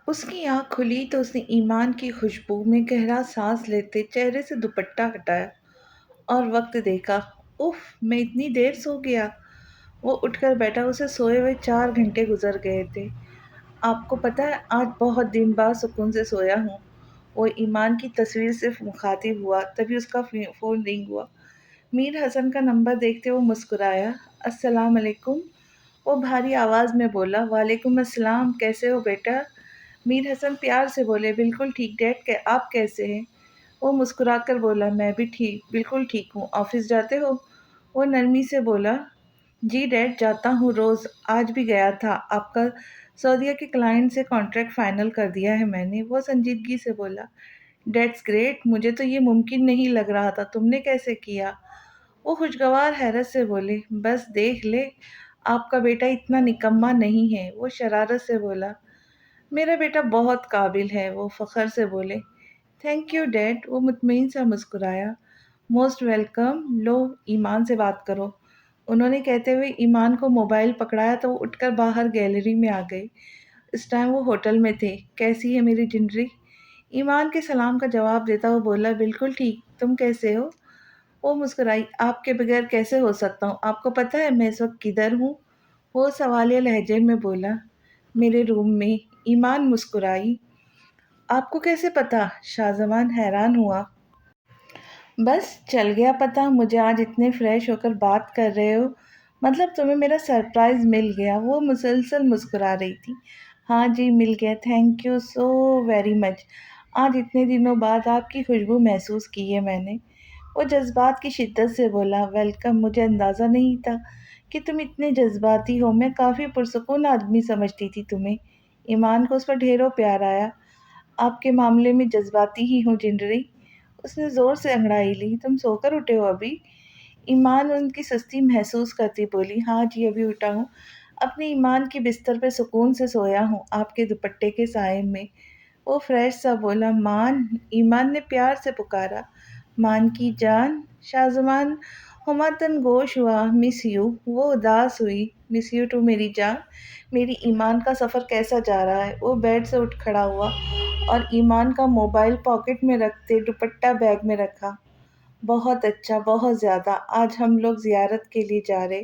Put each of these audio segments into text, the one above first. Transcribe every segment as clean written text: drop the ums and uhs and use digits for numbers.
اس کی آنکھ کھلی تو اس نے ایمان کی خوشبو میں گہرا سانس لیتے چہرے سے دوپٹہ ہٹایا اور وقت دیکھا۔ اف، میں اتنی دیر سو گیا۔ وہ اٹھ کر بیٹھا، اسے سوئے ہوئے 4 گھنٹے گزر گئے تھے۔ آپ کو پتہ ہے آج بہت دن بعد سکون سے سویا ہوں۔ وہ ایمان کی تصویر صرف مخاطب ہوا تبھی اس کا فون رنگ ہوا۔ میر حسن کا نمبر دیکھتے وہ مسکرایا۔ السلام علیکم، وہ بھاری آواز میں بولا۔ وعلیکم السلام، کیسے ہو بیٹا؟ میر حسن پیار سے بولے۔ بالکل ٹھیک ڈیڈ، آپ کیسے ہیں؟ وہ مسکرا کر بولا، میں بھی ٹھیک، بالکل ٹھیک ہوں۔ آفس جاتے ہو؟ وہ نرمی سے بولا، جی ڈیڈ جاتا ہوں روز، آج بھی گیا تھا۔ آپ کا سعودیہ کے کلائنٹ سے کانٹریکٹ فائنل کر دیا ہے میں نے۔ وہ سنجیدگی سے بولا، ڈیٹس گریٹ، مجھے تو یہ ممکن نہیں لگ رہا تھا، تم نے کیسے کیا؟ وہ خوشگوار حیرت سے بولے، بس دیکھ لے، آپ کا بیٹا اتنا نکما نہیں ہے۔ وہ شرارت سے بولا، میرا بیٹا بہت قابل ہے۔ وہ فخر سے بولے، تھینک یو ڈیڈ۔ وہ مطمئن سا مسکرایا۔ موسٹ ویلکم، لو ایمان سے بات کرو، انہوں نے کہتے ہوئے ایمان کو موبائل پکڑایا تو وہ اٹھ کر باہر گیلری میں آ گئے۔ اس ٹائم وہ ہوٹل میں تھے۔ کیسی ہے میری جنری؟ ایمان کے سلام کا جواب دیتا وہ بولا، بالکل ٹھیک، تم کیسے ہو؟ وہ مسکرائی، آپ کے بغیر کیسے ہو سکتا ہوں؟ آپ کو پتہ ہے میں اس وقت کدھر ہوں؟ وہ سوالیہ لہجے میں بولا، میرے روم میں۔ ایمان مسکرائی۔ آپ کو کیسے پتا؟ شاہ زمان حیران ہوا۔ بس چل گیا پتہ، مجھے آج اتنے فریش ہو کر بات کر رہے ہو، مطلب تمہیں میرا سرپرائز مل گیا۔ وہ مسلسل مسکرا رہی تھی۔ ہاں جی مل گیا، thank you so very much, آج اتنے دنوں بعد آپ کی خوشبو محسوس کی ہے میں نے۔ وہ جذبات کی شدت سے بولا، ویلکم، مجھے اندازہ نہیں تھا کہ تم اتنے جذباتی ہو، میں کافی پرسکون آدمی سمجھتی تھی تمہیں۔ ایمان کو اس پر ڈھیروں پیار آیا۔ آپ کے معاملے میں جذباتی ہی ہوں جنری۔ اس نے زور سے انگڑائی لی، تم سو کر اٹھے ہو ابھی؟ ایمان ان کی سستی محسوس کرتی بولی، ہاں جی ابھی اٹھا ہوں، اپنی ایمان کی بستر پہ سکون سے سویا ہوں آپ کے دوپٹے کے سائے میں۔ وہ فریش سا بولا، مان؟ ایمان نے پیار سے پکارا، مان کی جان۔ شاہزمان ہماتن گوش ہوا، مس یو۔ وہ اداس ہوئی، مس یو ٹو میری جان۔ میری ایمان کا سفر کیسا جا رہا ہے؟ وہ بیڈ سے اٹھ کھڑا ہوا اور ایمان کا موبائل پاکٹ میں رکھتے دوپٹہ بیگ میں رکھا۔ بہت اچھا، بہت زیادہ، آج ہم لوگ زیارت کے لیے جا رہے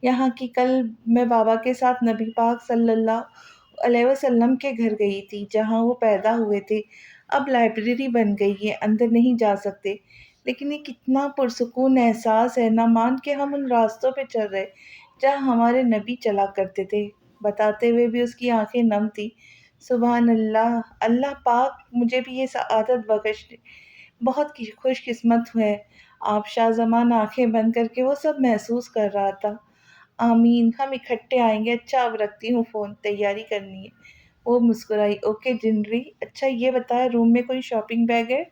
یہاں کی۔ کل میں بابا کے ساتھ نبی پاک صلی اللہ علیہ وسلم کے گھر گئی تھی جہاں وہ پیدا ہوئے تھے۔ اب لائبریری بن گئی ہے، اندر نہیں جا سکتے، لیکن یہ کتنا پرسکون احساس ہے نہ مان کہ ہم ان راستوں پہ چل رہے جہاں ہمارے نبی چلا کرتے تھے۔ بتاتے ہوئے بھی اس کی آنکھیں نم تھی۔ سبحان اللہ، اللہ پاک مجھے بھی یہ سعادت بخش دے، بہت خوش قسمت ہے آپ۔ شاہ زمان آنکھیں بند کر کے وہ سب محسوس کر رہا تھا۔ آمین، ہم اکٹھے آئیں گے۔ اچھا اب رکھتی ہوں فون، تیاری کرنی ہے۔ وہ مسکرائی، اوکے جنری۔ اچھا یہ بتایا، روم میں کوئی شاپنگ بیگ ہے؟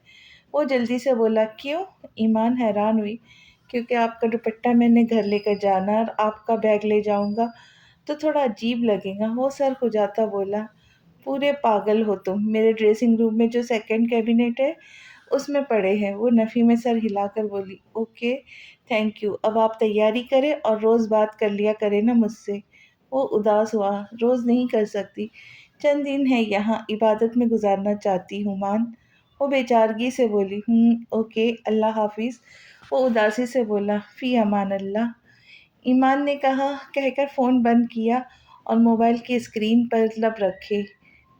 وہ جلدی سے بولا، کیوں؟ ایمان حیران ہوئی، کیونکہ آپ کا دوپٹہ میں نے گھر لے کر جانا اور آپ کا بیگ لے جاؤں گا تو تھوڑا عجیب لگے گا۔ وہ سر کھجاتا بولا، پورے پاگل ہو تم، میرے ڈریسنگ روم میں جو سیکنڈ کیبنٹ ہے اس میں پڑے ہیں۔ وہ نفی میں سر ہلا کر بولی، اوکے تھینک یو، اب آپ تیاری کریں اور روز بات کر لیا کریں نا مجھ سے۔ وہ اداس ہوا، روز نہیں کر سکتی، چند دن ہے یہاں، عبادت میں گزارنا چاہتی ہوں مان۔ وہ بیچارگی سے بولی، اوکے اللہ حافظ۔ وہ اداسی سے بولا، فی امان اللہ۔ ایمان نے کہہ کر فون بند کیا اور موبائل کی اسکرین پر لب رکھے۔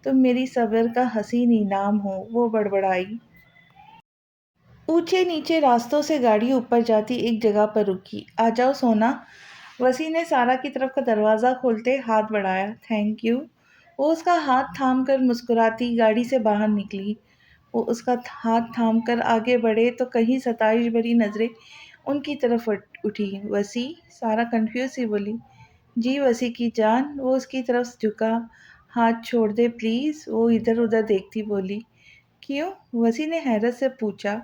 تم میری صبر کا حسین انعام ہو، وہ بڑبڑائی۔ اونچے نیچے راستوں سے گاڑی اوپر جاتی ایک جگہ پر رکی۔ آ جاؤ سونا۔ وسیع نے سارا کی طرف کا دروازہ کھولتے ہاتھ بڑھایا، تھینک یو۔ وہ اس کا ہاتھ تھام کر مسکراتی گاڑی سے باہر نکلی۔ وہ اس کا ہاتھ تھام کر آگے بڑھے تو کہیں ستائش بھری نظریں ان کی طرف اٹھی۔ وسیع؟ سارا کنفیوز سی بولی، جی وسیع کی جان۔ وہ اس کی طرف جھکا، ہاتھ چھوڑ دے پلیز۔ وہ ادھر ادھر دیکھتی بولی، کیوں؟ وسیع نے حیرت سے پوچھا۔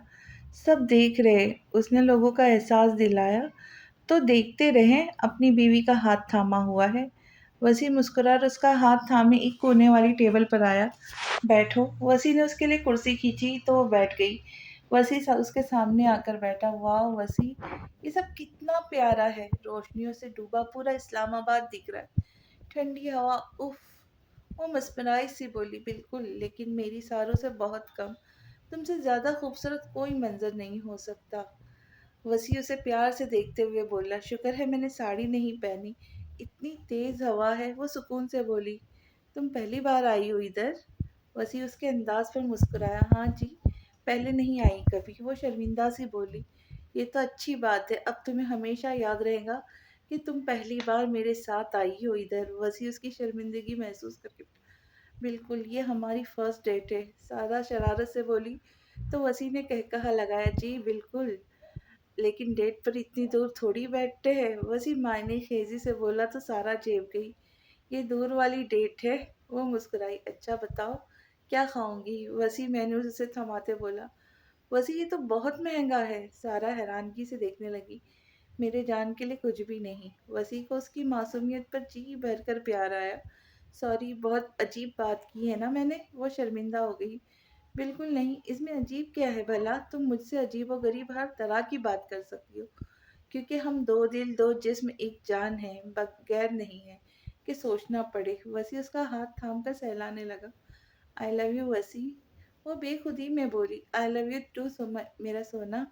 سب دیکھ رہے، اس نے لوگوں کا احساس دلایا۔ تو دیکھتے رہیں، اپنی بیوی کا ہاتھ تھاما ہوا ہے۔ وسیع مسکرا اور اس کا ہاتھ تھامے ایک کونے والی ٹیبل پر آیا۔ بیٹھو۔ وسیع نے اس کے لیے کرسی کھینچی تو وہ بیٹھ گئی۔ وسیع اس کے سامنے آ کر بیٹھا، واہ وسیع، یہ سب کتنا پیارا ہے، روشنیوں سے ڈوبا پورا اسلام آباد دکھ رہا ہے، ٹھنڈی ہوا، اف، وہ مسمرائی سی بولی، بالکل، لیکن میری ساروں سے بہت کم، تم سے زیادہ خوبصورت کوئی منظر نہیں ہو سکتا۔ وسیع اسے پیار سے دیکھتے ہوئے بولا، شکر ہے میں نے ساڑی نہیں پہنی، اتنی تیز ہوا ہے۔ وہ سکون سے بولی، تم پہلی بار آئی ہو ادھر؟ وسیع اس کے انداز پر مسکرایا، ہاں جی، پہلے نہیں آئی کبھی۔ وہ شرمندہ سی بولی، یہ تو اچھی بات ہے، اب تمہیں ہمیشہ یاد رہے گا کہ تم پہلی بار میرے ساتھ آئی ہو ادھر۔ وسیع اس کی شرمندگی محسوس کر کے، بالکل، یہ ہماری فرسٹ ڈیٹ ہے، سارا شرارت سے بولی۔ تو وسیع نے کہا لگایا، جی بالکل، لیکن ڈیٹ پر اتنی دور تھوڑی بیٹھتے ہیں۔ وسیع معنی خیزی سے بولا تو سارا چیپ گئی، یہ دور والی ڈیٹ ہے؟ وہ مسکرائی، اچھا بتاؤ کیا کھاؤں گی؟ وسیع مینو سے تھماتے بولا، وسیع یہ تو بہت مہنگا ہے۔ سارا حیرانگی سے دیکھنے لگی، میرے جان کے لیے کچھ بھی نہیں۔ وسیع کو اس کی معصومیت پر جی بھر کر پیار آیا۔ سوری، بہت عجیب بات کی ہے نا میں نے؟ وہ شرمندہ ہو گئی۔ بالکل نہیں، اس میں عجیب کیا ہے بھلا؟ تم مجھ سے عجیب و غریب ہر طرح کی بات کر سکتی ہو، کیونکہ ہم دو دل دو جسم ایک جان ہیں، بغیر نہیں ہے کہ سوچنا پڑے۔ وسیع اس کا ہاتھ تھام کر سہلانے لگا، آئی لو یو وسیع۔ وہ بے خودی میں بولی، آئی لو یو ٹو میرا سونا۔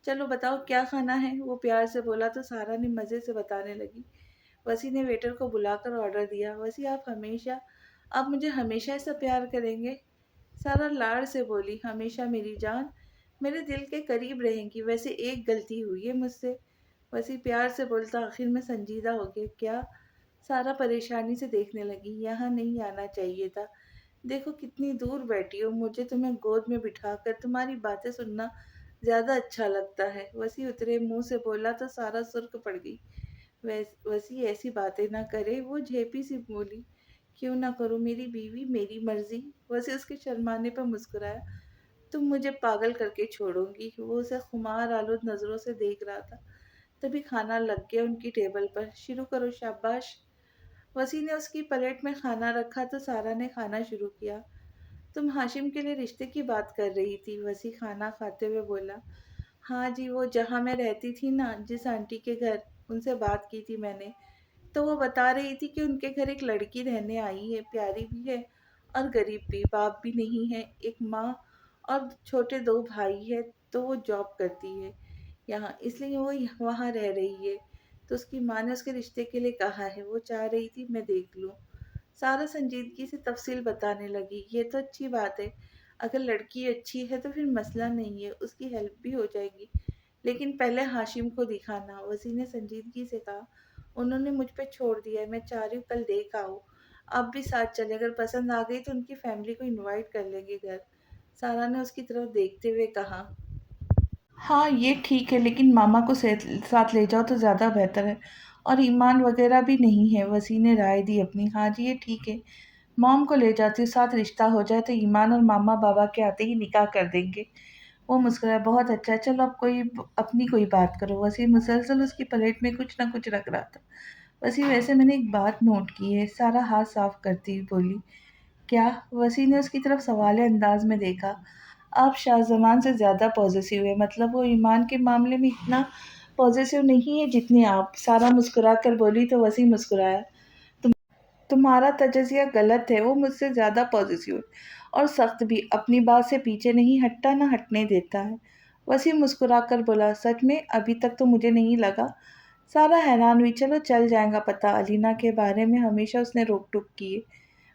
چلو بتاؤ کیا کھانا ہے؟ وہ پیار سے بولا تو سارا نے مزے سے بتانے لگی۔ وسیع نے ویٹر کو بلا کر آرڈر دیا۔ وسیع آپ مجھے ہمیشہ ایسا پیار کریں گے؟ سارا لاڑ سے بولی، ہمیشہ میری جان، میرے دل کے قریب رہیں گی۔ ویسے ایک غلطی ہوئی ہے مجھ سے۔ وسیع پیار سے بولتا، آخر میں سنجیدہ ہو گیا، کیا؟ سارا پریشانی سے دیکھنے لگی، یہاں نہیں آنا چاہیے تھا، دیکھو کتنی دور بیٹھی ہو، مجھے تمہیں گود میں بٹھا کر تمہاری باتیں سننا زیادہ اچھا لگتا ہے۔ وسیع اترے منہ سے بولا تو سارا سرخ پڑ گئی۔ وسیع ایسی باتیں نہ کرے، وہ جھیپی سی بولی، کیوں نہ کروں، میری بیوی میری مرضی۔ وسیع اس کے شرمانے پر مسکرایا، تم مجھے پاگل کر کے چھوڑو گی؟ وہ اسے خمار آلود نظروں سے دیکھ رہا تھا۔ تبھی کھانا لگ گیا ان کی ٹیبل پر، شروع کرو، شاباش۔ وسیع نے اس کی پلیٹ میں کھانا رکھا تو سارا نے کھانا شروع کیا۔ تم ہاشم کے لیے رشتے کی بات کر رہی تھی؟ وسیع کھانا کھاتے ہوئے بولا، ہاں جی، وہ جہاں میں رہتی تھی نا، جس آنٹی کے گھر، ان سے بات کی تھی میں نے، تو وہ بتا رہی تھی کہ ان کے گھر ایک لڑکی رہنے آئی ہے، پیاری بھی ہے اور غریب بھی، باپ بھی نہیں ہے، ایک ماں اور چھوٹے دو بھائی ہے، تو وہ جاب کرتی ہے یہاں، اس لیے وہ وہاں رہ رہی ہے، تو اس کی ماں نے اس کے رشتے کے لیے کہا ہے، وہ چاہ رہی تھی میں دیکھ لوں۔ سارا سنجیدگی سے تفصیل بتانے لگی، یہ تو اچھی بات ہے، اگر لڑکی اچھی ہے تو پھر مسئلہ نہیں ہے، اس کی ہیلپ بھی ہو جائے گی، لیکن پہلے ہاشم کو دکھانا۔ وسیع نے سنجیدگی سے کہا، انہوں نے مجھ پہ چھوڑ دیا ہے، میں چاہ رہی ہوں کل دیکھ آؤ، آپ بھی ساتھ چلے، اگر پسند آ گئی تو ان کی فیملی کو انوائٹ کر لیں گے گھر۔ سارا نے اس کی طرف دیکھتے ہوئے کہا، ہاں یہ ٹھیک ہے، لیکن ماما کو ساتھ لے جاؤ تو زیادہ بہتر ہے، اور ایمان وغیرہ بھی نہیں ہے۔ وسیع نے رائے دی اپنی، ہاں جی یہ ٹھیک ہے، موم کو لے جاتی ہوں، ساتھ رشتہ ہو جائے تو ایمان اور ماما بابا کے آتے ہی نکاح کر دیں گے۔ وہ مسکرایا، بہت اچھا، چلو اب کوئی بات کرو۔ وسیع مسلسل اس کی پلیٹ میں کچھ نہ کچھ رکھ رہا تھا۔ وسیع، ویسے میں نے ایک بات نوٹ کی ہے۔ سارا ہاتھ صاف کرتی ہوئی بولی، کیا؟ وسیع نے اس کی طرف سوال انداز میں دیکھا، آپ شاہ زمان سے زیادہ پوزیسو ہے، مطلب وہ ایمان کے معاملے میں اتنا پوزیسو نہیں ہے جتنے آپ۔ سارا مسکرا کر بولی تو وسیع مسکرایا، تمہارا تجزیہ غلط ہے، وہ مجھ سے زیادہ پوزیسو ہے اور سخت بھی، اپنی بات سے پیچھے نہیں ہٹتا، نہ ہٹنے دیتا ہے۔ وسیع مسکرا کر بولا، سچ میں؟ ابھی تک تو مجھے نہیں لگا۔ سارا حیران ہوئی، چلو چل جائے گا پتہ، علینا کے بارے میں ہمیشہ اس نے روک ٹوک کی ہے،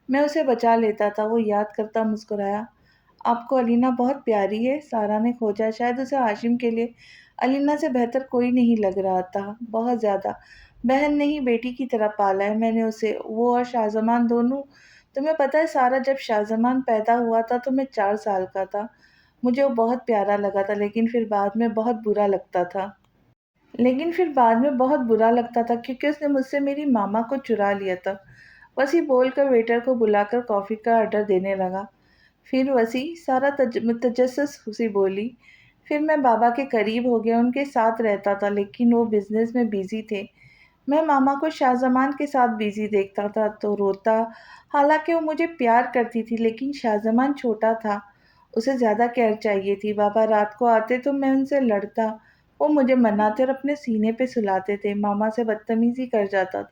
میں اسے بچا لیتا تھا۔ وہ یاد کرتا مسکرایا، آپ کو علینا بہت پیاری ہے؟ سارا نے کھوجا، شاید اسے ہاشم کے لیے علینا سے بہتر کوئی نہیں لگ رہا تھا، بہت زیادہ، بہن نہیں بیٹی کی طرح پالا ہے میں نے اسے، وہ اور شاہزمان دونوں۔ تمہیں پتہ ہے سارا، جب شاہزمان پیدا ہوا تھا تو میں 4 سال کا تھا، مجھے وہ بہت پیارا لگا تھا، لیکن پھر بعد میں بہت برا لگتا تھا، کیونکہ اس نے مجھ سے میری ماما کو چرا لیا تھا۔ وسیع بول کر ویٹر کو بلا کر کافی کا آرڈر دینے لگا۔ پھر وسیع، سارا تجسس سی بولی، پھر میں بابا کے قریب ہو گیا، ان کے ساتھ رہتا تھا، لیکن وہ بزنس میں بیزی تھے، میں ماما کو شاہ زمان کے ساتھ بیزی دیکھتا تھا تو روتا، حالانکہ وہ مجھے پیار کرتی تھی، لیکن شاہ زمان چھوٹا تھا، اسے زیادہ کیئر چاہیے تھی، بابا رات کو آتے تو میں ان سے لڑتا، وہ مجھے مناتے اور اپنے سینے پہ سلاتے تھے، ماما سے بدتمیزی کر جاتا تھا،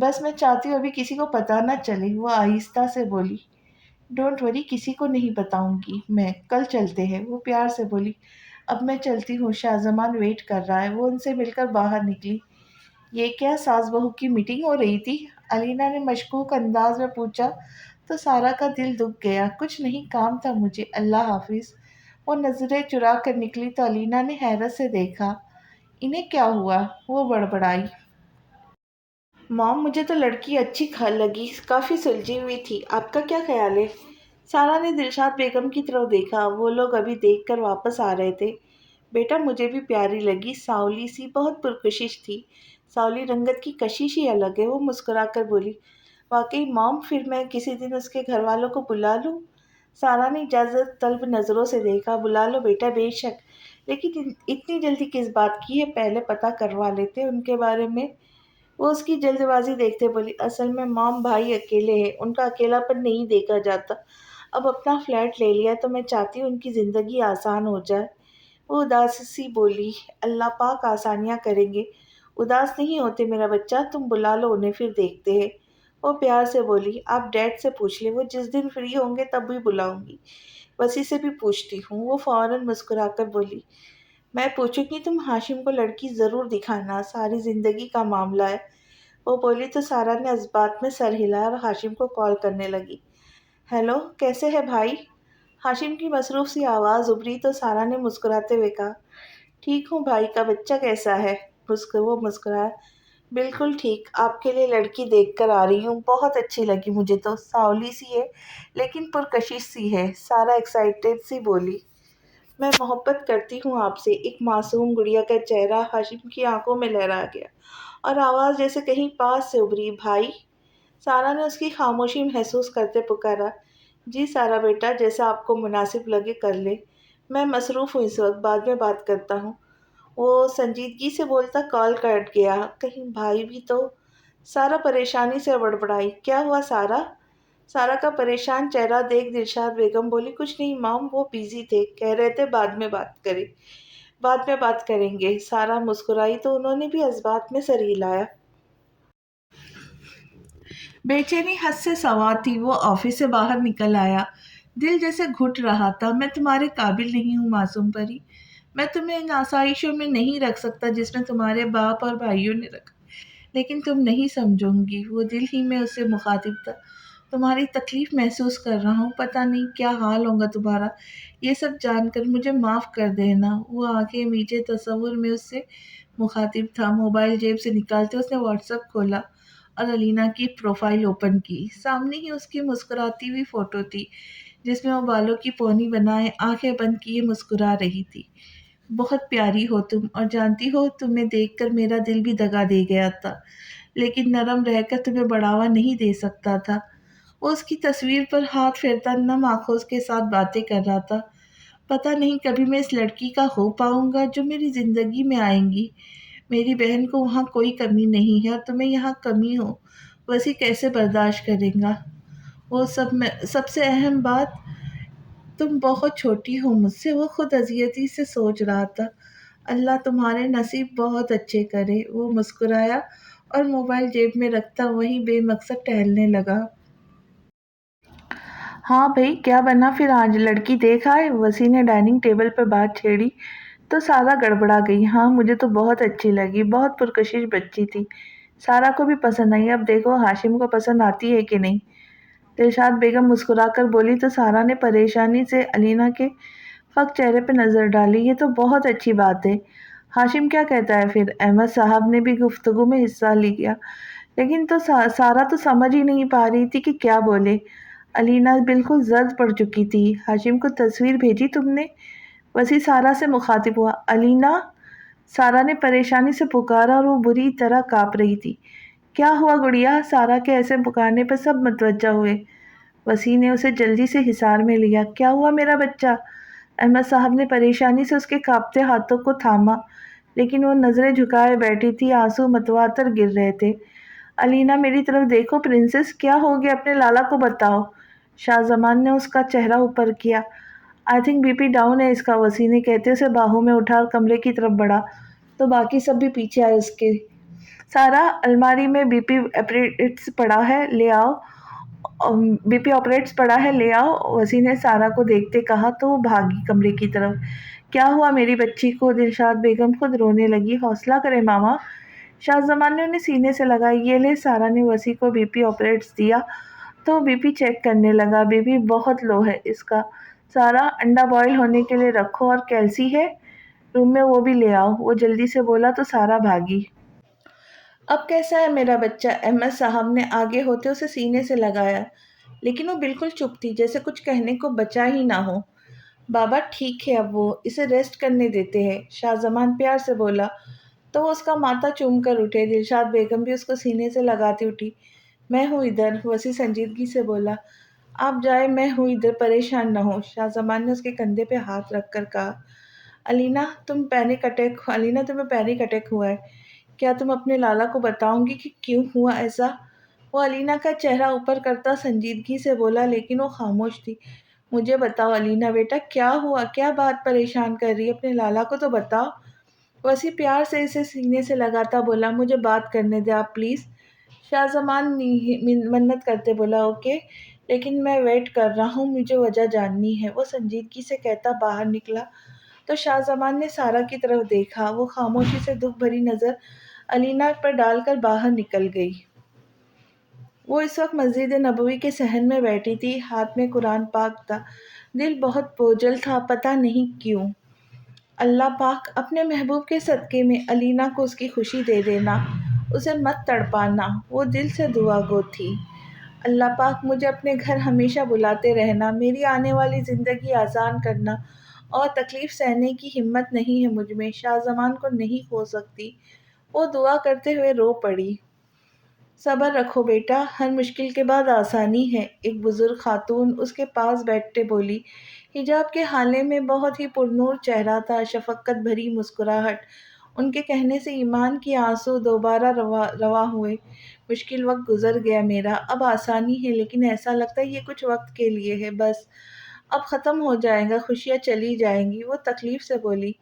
بس میں چاہتی ہوں ابھی کسی کو پتہ نہ چلے، وہ آہستہ سے بولی۔ ڈونٹ وری، کسی کو نہیں بتاؤں گی میں، کل چلتے ہیں، وہ پیار سے بولی۔ اب میں چلتی ہوں، شاہ زمان ویٹ کر رہا ہے۔ وہ ان سے مل کر باہر نکلی۔ یہ کیا ساس بہو کی میٹنگ ہو رہی تھی؟ علینا نے مشکوک انداز میں پوچھا تو سارا کا دل دکھ گیا۔ کچھ نہیں، کام تھا مجھے، اللہ حافظ۔ وہ نظریں چرا کر نکلی تو علینا نے حیرت سے دیکھا۔ انہیں کیا ہوا؟ وہ بڑبڑائی۔ مام، مجھے تو لڑکی اچھی لگی، کافی سلجھی ہوئی تھی، آپ کا کیا خیال ہے؟ سارا نے دلشاد بیگم کی طرف دیکھا، وہ لوگ ابھی دیکھ کر واپس آ رہے تھے۔ بیٹا مجھے بھی پیاری لگی، سانولی سی، بہت پرکشش تھی۔ سانولی رنگت کی کشش ہی الگ ہے، وہ مسکرا کر بولی۔ واقعی مام، پھر میں کسی دن اس کے گھر والوں کو بلا لوں؟ سارا نے اجازت طلب نظروں سے دیکھا۔ بلا لو بیٹا، بے شک، لیکن اتنی جلدی کس بات کی ہے؟ پہلے پتہ کروا لیتے ان کے بارے میں۔ وہ اس کی جلد بازی دیکھتے بولی، اصل میں مام بھائی اکیلے ہیں، ان کا اکیلا پن نہیں دیکھا جاتا۔ اب اپنا فلیٹ لے لیا تو میں چاہتی ہوں ان کی زندگی آسان ہو جائے۔ وہ اداس سی بولی، اللہ پاک آسانیاں کریں گے، اداس نہیں ہوتے میرا بچہ، تم بلا لو انہیں، پھر دیکھتے ہیں۔ وہ پیار سے بولی، آپ ڈیڈ سے پوچھ لیں، وہ جس دن فری ہوں گے تب بھی بلاؤں گی۔ وسیع سے بھی پوچھتی ہوں۔ وہ فوراً مسکرا کر بولی، میں پوچھوں گی، تم ہاشم کو لڑکی ضرور دکھانا، ساری زندگی کا معاملہ ہے۔ وہ بولی تو سارا نے اس بات میں سر ہلایا اور ہاشم کو کال کرنے لگی۔ ہیلو، کیسے ہے بھائی؟ ہاشم کی مصروف سی آواز ابھری تو سارا نے مسکراتے ہوئے کہا، ٹھیک ہوں بھائی کا بچہ کیسا ہے؟ وہ مسکرایا، بالکل ٹھیک، آپ کے لیے لڑکی دیکھ کر آ رہی ہوں، بہت اچھی لگی مجھے تو، سانولی سی ہے لیکن پرکشش سی ہے۔ سارا ایکسائٹیڈ سی بولی، میں محبت کرتی ہوں آپ سے۔ ایک معصوم گڑیا کا چہرہ ہاشم کی آنکھوں میں لہرا گیا اور آواز جیسے کہیں پاس سے ابھری، بھائی؟ سارا نے اس کی خاموشی محسوس کرتے پکارا، جی سارا بیٹا، جیسا آپ کو مناسب لگے کر لے، میں مصروف ہوں اس وقت، بعد میں بات کرتا ہوں۔ وہ سنجیدگی سے بولتا کال کٹ گیا۔ کہیں بھائی بھی تو؟ سارا پریشانی سے بڑبڑائی، کیا ہوا سارا؟ سارا کا پریشان چہرہ دیکھ دلشاد بیگم بولی، کچھ نہیں مام، وہ بیزی تھے، کہہ رہے تھے بعد میں بات کریں گے۔ سارا مسکرائی تو انہوں نے بھی اس بات میں سر ہلایا۔ بے چینی حد سے سوا تھی۔ وہ آفس سے باہر نکل آیا، دل جیسے گھٹ رہا تھا۔ میں تمہارے قابل نہیں ہوں معصوم پری، میں تمہیں ان آسائشوں میں نہیں رکھ سکتا جس میں تمہارے باپ اور بھائیوں نے رکھا، لیکن تم نہیں سمجھوں گی۔ وہ دل ہی میں اس سے مخاطب تھا، تمہاری تکلیف محسوس کر رہا ہوں، پتہ نہیں کیا حال ہوگا تمہارا، یہ سب جان کر مجھے معاف کر دینا۔ وہ آنکھیں میچے تصور میں اس سے مخاطب تھا۔ موبائل جیب سے نکالتے اس نے واٹس ایپ کھولا اور علینا کی پروفائل اوپن کی۔ سامنے ہی اس کی مسکراتی ہوئی فوٹو تھی جس میں وہ بالوں کی پونی بنائے آنکھیں بند کیے مسکرا رہی تھی۔ بہت پیاری ہو تم، اور جانتی ہو تمہیں دیکھ کر میرا دل بھی دگا دے گیا تھا، لیکن نرم رہ کر تمہیں بڑھاوا نہیں دے سکتا تھا۔ وہ اس کی تصویر پر ہاتھ پھیرتا نم آنکھوں کے ساتھ باتیں کر رہا تھا۔ پتہ نہیں کبھی میں اس لڑکی کا ہو پاؤں گا جو میری زندگی میں آئیں گی۔ میری بہن کو وہاں کوئی کمی نہیں ہے اور تمہیں یہاں کمی ہو، ویسے کیسے برداشت کرے گا؟ وہ سب سے اہم بات، تم بہت چھوٹی ہو مجھ سے۔ وہ خود اذیتی سے سوچ رہا تھا، اللہ تمہارے نصیب بہت اچھے کرے۔ وہ مسکرایا اور موبائل جیب میں رکھتا وہیں بے مقصد ٹہلنے لگا۔ ہاں بھئی، کیا بنا پھر آج؟ لڑکی دیکھ آئے؟ وسیع نے ڈائننگ ٹیبل پر بات چھیڑی تو سارا گڑبڑا گئی۔ ہاں، مجھے تو بہت اچھی لگی، بہت پرکشش بچی تھی، سارا کو بھی پسند آئی، اب دیکھو ہاشم کو پسند آتی ہے کہ نہیں۔ دلشاد بیگم مسکرا کر بولی تو سارا نے پریشانی سے علینا کے فق چہرے پہ نظر ڈالی۔ یہ تو بہت اچھی بات ہے، ہاشم کیا کہتا ہے پھر؟ احمد صاحب نے بھی گفتگو میں حصہ لیا، لیکن سارا تو سمجھ ہی نہیں پا رہی تھی کہ کیا بولے۔ علینا بالکل زرد پڑ چکی تھی۔ ہاشم کو تصویر بھیجی تم نے؟ وسیع سارا سے مخاطب ہوا۔ علینا، سارا نے پریشانی سے پکارا اور وہ بری طرح کانپ رہی تھی۔ کیا ہوا گڑیا؟ سارا کے ایسے پکارنے پر سب متوجہ ہوئے۔ وسیع نے اسے جلدی سے حصار میں لیا۔ کیا ہوا میرا بچہ؟ احمد صاحب نے پریشانی سے اس کے کانپتے ہاتھوں کو تھاما، لیکن وہ نظریں جھکائے بیٹھی تھی، آنسو متواتر گر رہے تھے۔ علینا، میری طرف دیکھو پرنسس، کیا ہو گیا؟ اپنے لالا کو بتاؤ۔ شاہ زمان نے اس کا چہرہ اوپر کیا۔ I think B P down ہے اس کا، وسیع نے کہتے اسے باہوں میں اٹھا اور کمرے کی طرف بڑھا تو باقی سب بھی پیچھے آئے اس کے۔ سارا الماری میں بی پی آپریٹس پڑا ہے لے آؤ، لے آؤ، وسیم نے سارا کو دیکھتے کہا تو وہ بھاگی کمرے کی طرف۔ کیا ہوا میری بچی کو؟ دلشاد بیگم خود رونے لگی۔ حوصلہ کرے ماما، شاہ زمان نے انہیں سینے سے لگا۔ یہ لے، سارا نے وسیم کو بی پی آپریٹس دیا تو وہ بی پی چیک کرنے لگا۔ بی پی بہت لو ہے اس کا، سارا انڈا بوائل ہونے کے لیے رکھو، اور کیلسی ہے روم میں وہ بھی لے آؤ، وہ جلدی سے بولا تو سارا بھاگی۔ اب کیسا ہے میرا بچہ؟ احمد صاحب نے آگے ہوتے اسے سینے سے لگایا، لیکن وہ بالکل چپ تھی، جیسے کچھ کہنے کو بچا ہی نہ ہو۔ بابا ٹھیک ہے، اب وہ اسے ریسٹ کرنے دیتے ہیں، شاہ زمان پیار سے بولا تو وہ اس کا ماتھا چوم کر اٹھے۔ دلشاد بیگم بھی اس کو سینے سے لگاتی اٹھی۔ میں ہوں ادھر، وسیع سنجیدگی سے بولا۔ آپ جائے، میں ہوں ادھر، پریشان نہ ہو، شاہ زمان نے اس کے کندھے پہ ہاتھ رکھ کر کہا۔ علینا تمہیں پینک اٹیک ہوا ہے، کیا تم اپنے لالا کو بتاؤں گی کہ کیوں ہوا ایسا؟ وہ علینا کا چہرہ اوپر کرتا سنجیدگی سے بولا، لیکن وہ خاموش تھی۔ مجھے بتاؤ علینا بیٹا، کیا ہوا؟ کیا بات پریشان کر رہی ہے؟ اپنے لالا کو تو بتاؤ۔ وسیع پیار سے اسے سینے سے لگاتا بولا، مجھے بات کرنے دے آپ پلیز۔ شاہ زمان منت کرتے بولا، اوکے، لیکن میں ویٹ کر رہا ہوں، مجھے وجہ جاننی ہے، وہ سنجیدگی سے کہتا باہر نکلا تو شاہ زمان نے سارا کی طرف دیکھا۔ وہ خاموشی سے دکھ بھری نظر علینا پر ڈال کر باہر نکل گئی۔ وہ اس وقت مسجد نبوی کے صحن میں بیٹھی تھی، ہاتھ میں قرآن پاک تھا، دل بہت بوجھل تھا، پتہ نہیں کیوں۔ اللہ پاک اپنے محبوب کے صدقے میں علینا کو اس کی خوشی دے دینا، اسے مت تڑپانا، وہ دل سے دعا گو تھی۔ اللہ پاک مجھے اپنے گھر ہمیشہ بلاتے رہنا، میری آنے والی زندگی آسان کرنا، اور تکلیف سہنے کی ہمت نہیں ہے مجھ میں، شاہ زمان کو نہیں ہو سکتی۔ وہ دعا کرتے ہوئے رو پڑی۔ صبر رکھو بیٹا، ہر مشکل کے بعد آسانی ہے، ایک بزرگ خاتون اس کے پاس بیٹھتے بولی۔ حجاب کے حالے میں بہت ہی پرنور چہرہ تھا، شفقت بھری مسکراہٹ۔ ان کے کہنے سے ایمان کی آنسو دوبارہ رواں ہوئے۔ مشکل وقت گزر گیا میرا، اب آسانی ہے، لیکن ایسا لگتا ہے یہ کچھ وقت کے لیے ہے، بس اب ختم ہو جائے گا، خوشیاں چلی جائیں گی۔ وہ تکلیف سے بولی،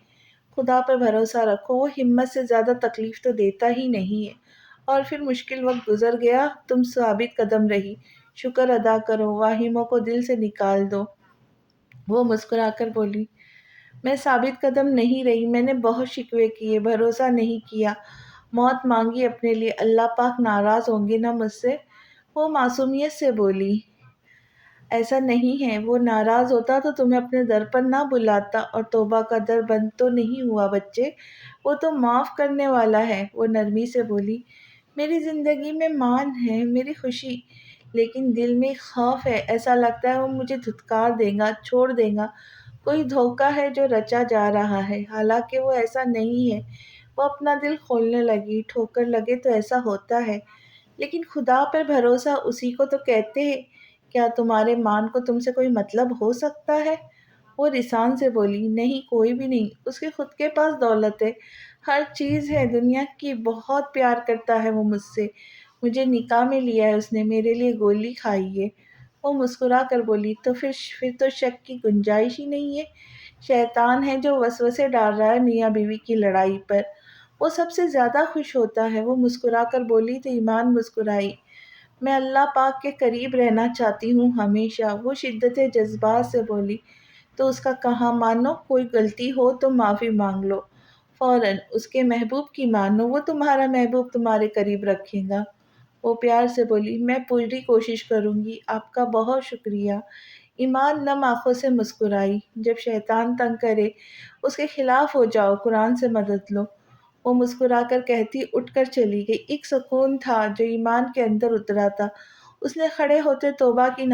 خدا پر بھروسہ رکھو، وہ ہمت سے زیادہ تکلیف تو دیتا ہی نہیں ہے۔ اور پھر مشکل وقت گزر گیا، تم ثابت قدم رہی، شکر ادا کرو، واہموں کو دل سے نکال دو۔ وہ مسکرا کر بولی، میں ثابت قدم نہیں رہی، میں نے بہت شکوے کیے، بھروسہ نہیں کیا، موت مانگی اپنے لیے، اللہ پاک ناراض ہوں گے نا مجھ سے؟ وہ معصومیت سے بولی، ایسا نہیں ہے، وہ ناراض ہوتا تو تمہیں اپنے در پر نہ بلاتا، اور توبہ کا در بند تو نہیں ہوا بچے، وہ تو معاف کرنے والا ہے۔ وہ نرمی سے بولی، میری زندگی میں مان ہے، میری خوشی، لیکن دل میں خوف ہے، ایسا لگتا ہے وہ مجھے دھتکار دے گا، چھوڑ دے گا، کوئی دھوکہ ہے جو رچا جا رہا ہے، حالانکہ وہ ایسا نہیں ہے۔ وہ اپنا دل کھولنے لگی، ٹھوکر لگے تو ایسا ہوتا ہے، لیکن خدا پر بھروسہ اسی کو تو کہتے ہیں، کیا تمہارے مان کو تم سے کوئی مطلب ہو سکتا ہے؟ وہ رسان سے بولی، نہیں، کوئی بھی نہیں، اس کے خود کے پاس دولت ہے، ہر چیز ہے دنیا کی، بہت پیار کرتا ہے وہ مجھ سے، مجھے نکاح میں لیا ہے اس نے، میرے لیے گولی کھائی ہے۔ وہ مسکرا کر بولی، تو پھر تو شک کی گنجائش ہی نہیں ہے، شیطان ہے جو وسوسے ڈال رہا ہے میاں بیوی کی لڑائی پر، وہ سب سے زیادہ خوش ہوتا ہے۔ وہ مسکرا کر بولی تو ایمان مسکرائی، میں اللہ پاک کے قریب رہنا چاہتی ہوں ہمیشہ۔ وہ شدت جذبات سے بولی، تو اس کا کہا مانو، کوئی غلطی ہو تو معافی مانگ لو، فوراً اس کے محبوب کی مانو، وہ تمہارا محبوب تمہارے قریب رکھے گا۔ وہ پیار سے بولی، میں پوری کوشش کروں گی، آپ کا بہت شکریہ۔ ایمان نم آنکھوں سے مسکرائی، جب شیطان تنگ کرے اس کے خلاف ہو جاؤ، قرآن سے مدد لو۔ وہ مسکرا کر کہتی اٹھ کر چلی گئی۔ ایک سکون تھا جو ایمان کے اندر اترا تھا، اس نے کھڑے ہوتے توبہ کی